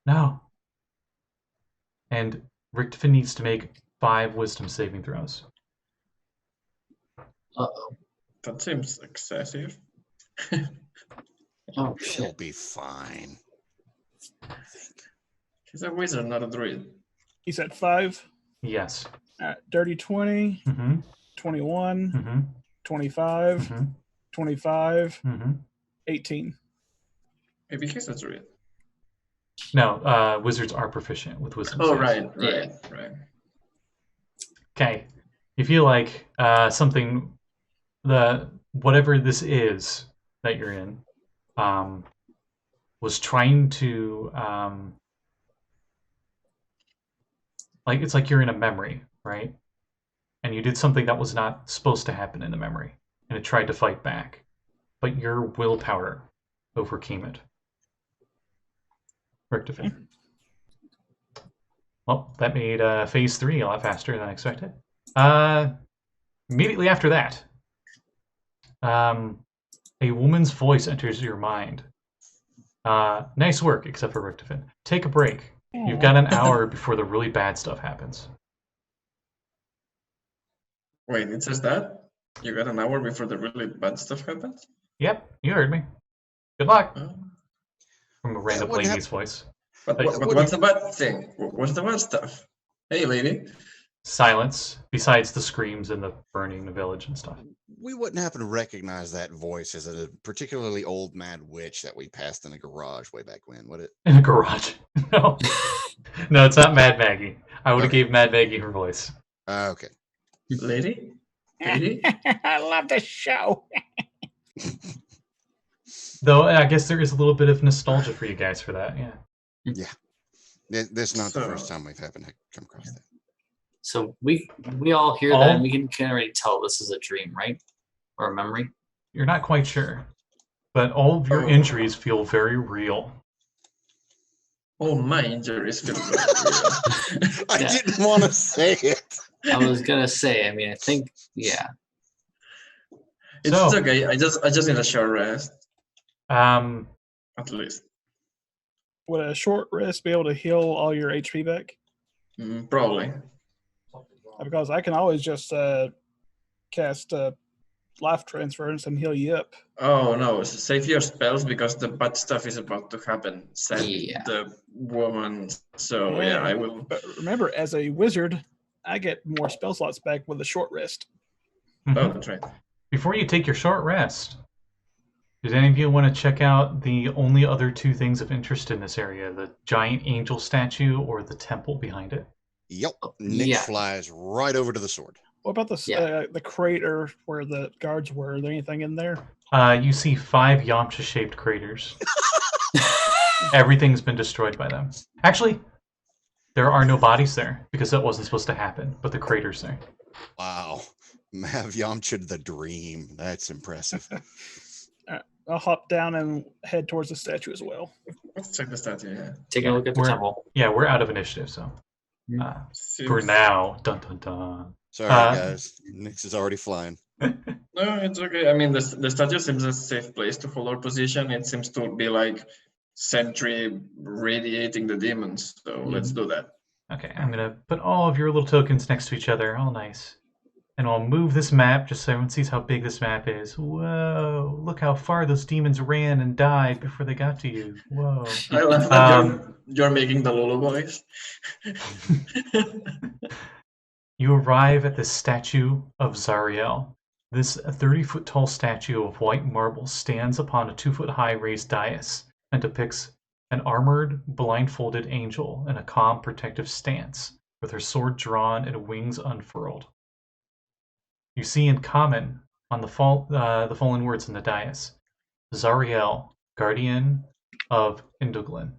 A: "No." And Richtofen needs to make 5 wisdom saving throws.
C: Uh-oh.
B: That seems excessive.
C: Oh,
D: He'll
C: shit.
D: be fine. I think.
B: He's a wizard, not a druid.
E: He's at 5.
A: Yes.
E: Dirty 20,
A: Mm-hmm.
E: 21,
A: Mm-hmm.
E: 25,
A: Mm-hmm.
E: 25,
A: Mm-hmm.
E: 18.
B: Maybe he's a druid.
A: No, wizards are proficient with wisdom
B: Oh,
A: saves.
B: right.
A: Okay. You feel like whatever this is that you're in was trying to it's like you're in a memory, right? And you did something that was not supposed to happen in the memory, and it tried to fight back, but your willpower overcame it. Richtofen. Well, that made phase 3 a lot faster than I expected. Immediately after that, a woman's voice enters your mind. Nice work, except for Richtofen. Take a break. You've got an hour before the really bad stuff happens.
B: Wait, it says that? You got an hour before the really bad stuff happens?
A: Yep, you heard me. Good luck.
B: Oh.
A: From a random
D: what
A: lady's voice.
B: But
A: Like,
B: what's the bad thing? What's the bad stuff? Hey, lady.
A: Silence, besides the screams and the burning the village and stuff.
D: We wouldn't happen to recognize that voice as a particularly old mad witch that we passed in a garage way back when, would it?
A: In a garage. No. No, it's not Mad Maggie. I would have
D: Okay.
A: gave Mad Maggie her voice.
D: Okay.
B: Lady? Lady?
E: I love this show.
A: Though I guess there is a little bit of nostalgia for you guys for that, yeah.
D: Yeah. That's not the first
B: So-
D: time we've happened to come across that.
C: So we all hear that,
A: All-
C: and we can already tell this is a dream, right? Or a memory.
A: You're not quite sure, but all of your
B: Oh.
A: injuries feel very real.
B: All my injuries feel very real.
D: I
C: Yeah.
D: didn't want to say it.
C: I was gonna say. I mean, I think, yeah.
B: It's
A: So-
B: okay. I just need a short rest,
A: Um,
B: at least.
E: Would a short rest be able to heal all your HP back?
B: Probably.
E: Because I can always just cast life transference and heal you up.
B: Oh no, save your spells because the bad stuff is about to happen, said
C: Yeah.
B: the woman. So yeah, I will.
E: But remember, as a wizard, I get more spell slots back with a short rest.
B: Oh,
A: mhm.
B: that's right.
A: Before you take your short rest, did any of you want to check out the only other two things of interest in this area, the giant angel statue or the temple behind it?
D: Yep. Nick
C: Yeah.
D: flies right over to the sword.
E: What about
C: Yeah.
E: the crater where the guards were? Are there anything in there?
A: You see 5 Yamcha-shaped craters. Everything's been destroyed by them. Actually, there are no bodies there because that wasn't supposed to happen, but the crater's there.
D: Wow. Mav Yamcha the dream. That's impressive.
E: I'll hop down and head towards the statue as well.
B: Let's check the statue. Yeah.
C: Taking a look at the
A: We're-
C: temple.
A: Yeah, we're out of initiative, so for
B: Seems-
A: now, dun dun dun.
D: Sorry, guys. Nix is already flying.
B: No, it's okay. I mean, the statue seems a safe place to hold our position. It seems to be like sentry radiating the demons. So let's do that.
A: Okay, I'm gonna put all of your little tokens next to each other, all nice. And I'll move this map just so everyone sees how big this map is. Whoa, look how far those demons ran and died before they got to you. Whoa.
B: I love that you're making the lullabies.
A: You arrive at the statue of Zariel. This 30-foot tall statue of white marble stands upon a 2-foot high raised dais and depicts an armored, blindfolded angel in a calm, protective stance, with her sword drawn and wings unfurled. You see in common on the following words in the dais: Zariel, guardian of Indoglin.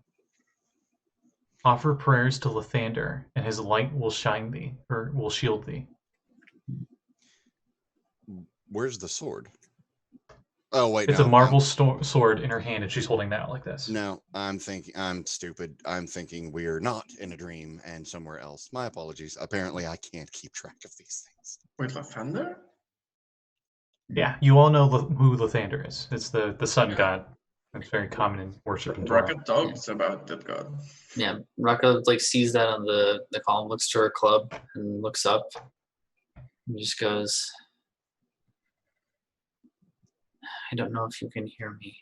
A: Offer prayers to Lathander, and his light will shine thee, or will shield thee.
D: Where's the sword? Oh, wait.
A: It's
D: no,
A: a marble sword in her hand, and she's holding that out like this.
D: No, I'm stupid. I'm thinking we're not in a dream and somewhere else. My apologies. Apparently, I can't keep track of these things.
B: Wait, Lathander?
A: Yeah, you all know who Lathander is. It's the sun god. It's very common in worship in Dora.
B: Brakka talks about that god.
C: Yeah, Brakka like sees that on the column, looks to her club, and looks up, and just goes, "I don't know if you can hear me,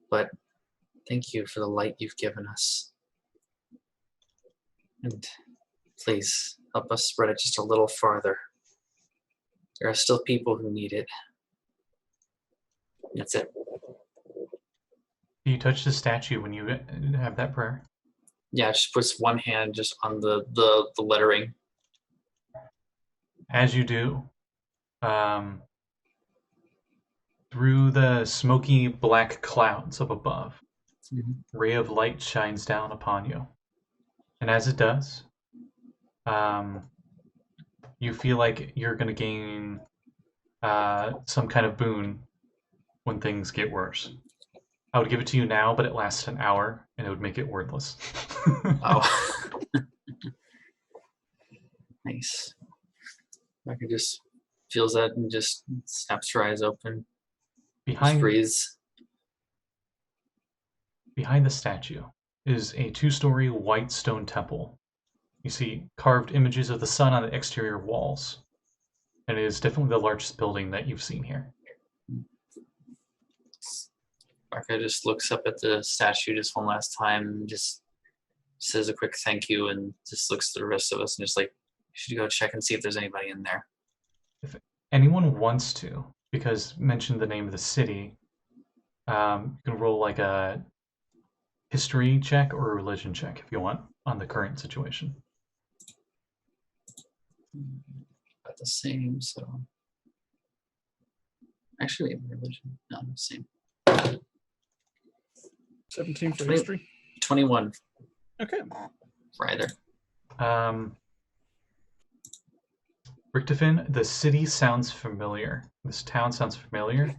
C: but thank you for the light you've given us, and please help us spread it just a little farther. There are still people who need it." That's it.
A: Do you touch the statue when you have that prayer?
C: Yeah, she puts one hand just on the lettering.
A: As you do, through the smoky black clouds up above, a ray of light shines down upon you. And as it does, you feel like you're going to gain some kind of boon when things get worse. I would give it to you now, but it lasts an hour, and it would make it worthless.
C: Oh. Nice. Brakka just feels that and just snaps her eyes open. Just
A: Behind
C: breathes.
A: the statue is a 2-story white stone temple. You see carved images of the sun on the exterior walls, and it is definitely the largest building that you've seen here.
C: Brakka just looks up at the statue just one last time and just says a quick thank you and just looks at the rest of us and just like, you should go check and see if there's anybody in there.
A: If anyone wants to, because mention the name of the city, you can roll like a history check or a religion check if you want on the current situation.
C: About the same, so. Actually, religion, no, the same.
E: 17 for
C: 20
E: history.
C: 21
E: Okay.
C: for either.
A: Richtofen, the city sounds familiar. This town sounds familiar.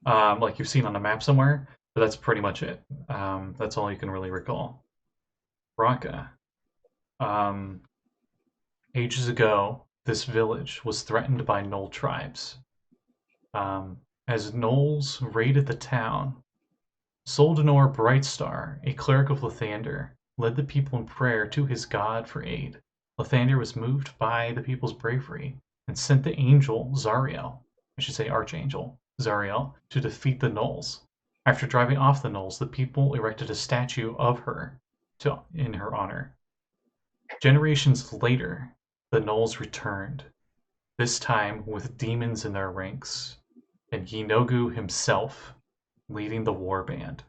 A: Like you've seen on a map somewhere, but that's pretty much it. That's all you can really recall. Brakka. Ages ago, this village was threatened by Gnoll tribes. As Gnolls raided the town, Soldanor Brightstar, a cleric of Lathander, led the people in prayer to his god for aid. Lathander was moved by the people's bravery and sent the angel Zariel, I should say Archangel Zariel, to defeat the Gnolls. After driving off the Gnolls, the people erected a statue of her in her honor. Generations later, the Gnolls returned, this time with demons in their ranks, and Yinogu himself leading the warband.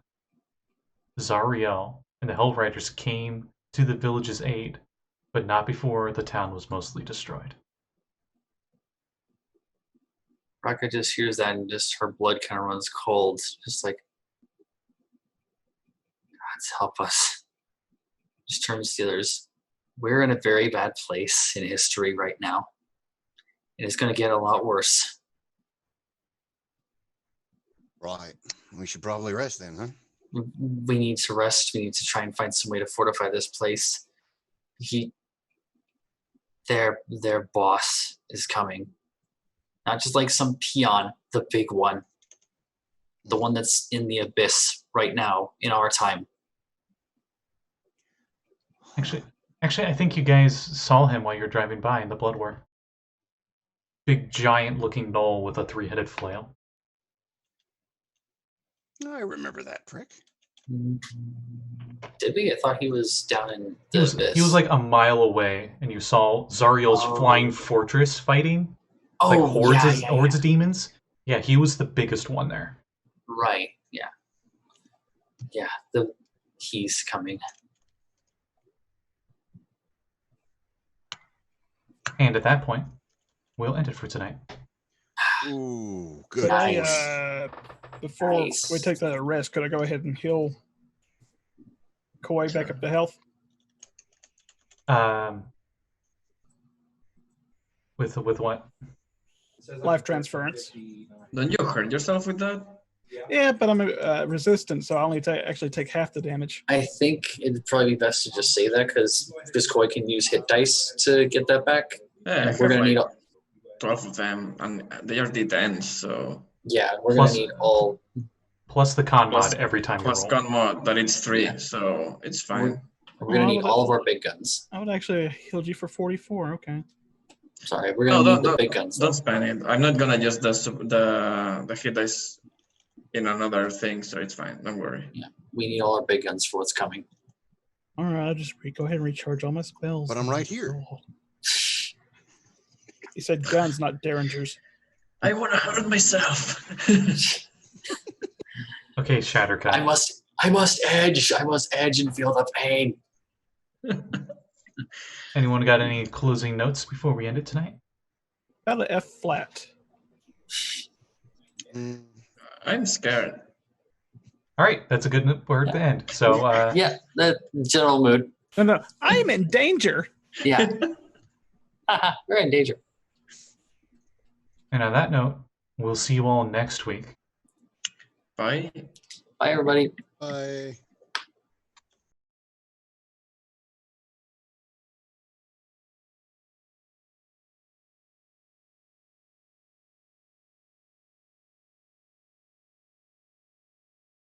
A: Zariel and the Hellriders came to the village's aid, but not before the town was mostly destroyed.
C: Brakka just hears that and just her blood kind of runs cold. Just like, God's help us. Just turns to the others. We're in a very bad place in history right now. And it's going to get a lot worse.
D: Right. We should probably rest then, huh?
C: We need to rest. We need to try and find some way to fortify this place. Their boss is coming. Not just like some peon, the big one. The one that's in the abyss right now in our time.
A: Actually, I think you guys saw him while you were driving by in the Blood War. Big, giant-looking gnoll with a 3-headed flail.
D: I remember that prick.
C: Did we? I thought he was down in the abyss.
A: He was like a mile away, and you saw Zariel's flying fortress fighting. Like hordes of demons. Yeah, he was the biggest one there.
C: Right, yeah. Yeah, he's coming.
A: And at that point, we'll end it for tonight.
D: Ooh, good.
E: Could I, before we take that rest, could I go ahead and heal Koi back up to health?
A: With what?
E: Life transference.
B: Don't you hurt yourself with that?
E: Yeah, but I'm resistant, so I only actually take half the damage.
C: I think it'd probably be best to just say that because Koi can use hit dice to get that back.
B: Yeah,
C: we're gonna need
B: 12 of them, and they are D10s, so.
C: Yeah, we're gonna need all.
A: Plus the con mod every time
B: plus
A: you roll.
B: con mod, that it's 3, so it's fine.
C: We're gonna need all of our big guns.
E: I would actually have healed you for 44. Okay.
C: Sorry, we're gonna need the big guns.
B: Don't spend it. I'm not gonna use the hit dice in another thing, so it's fine. Don't worry.
C: Yeah, we need all our big guns for what's coming.
E: All right, I'll just go ahead and recharge all my spells.
D: But I'm right here.
E: You said guns, not derringers.
B: I want to hurt myself.
A: Okay, Shattercut.
C: I must edge. I must edge and feel the pain.
A: Anyone got any closing notes before we end it tonight?
E: About an F flat.
B: I'm scared.
A: All right, that's a good word to end. So,
C: yeah, the general mood.
E: No, I'm in danger.
C: Yeah, we're in danger.
A: And on that note, we'll see you all next week.
B: Bye.
C: Bye, everybody.
D: Bye.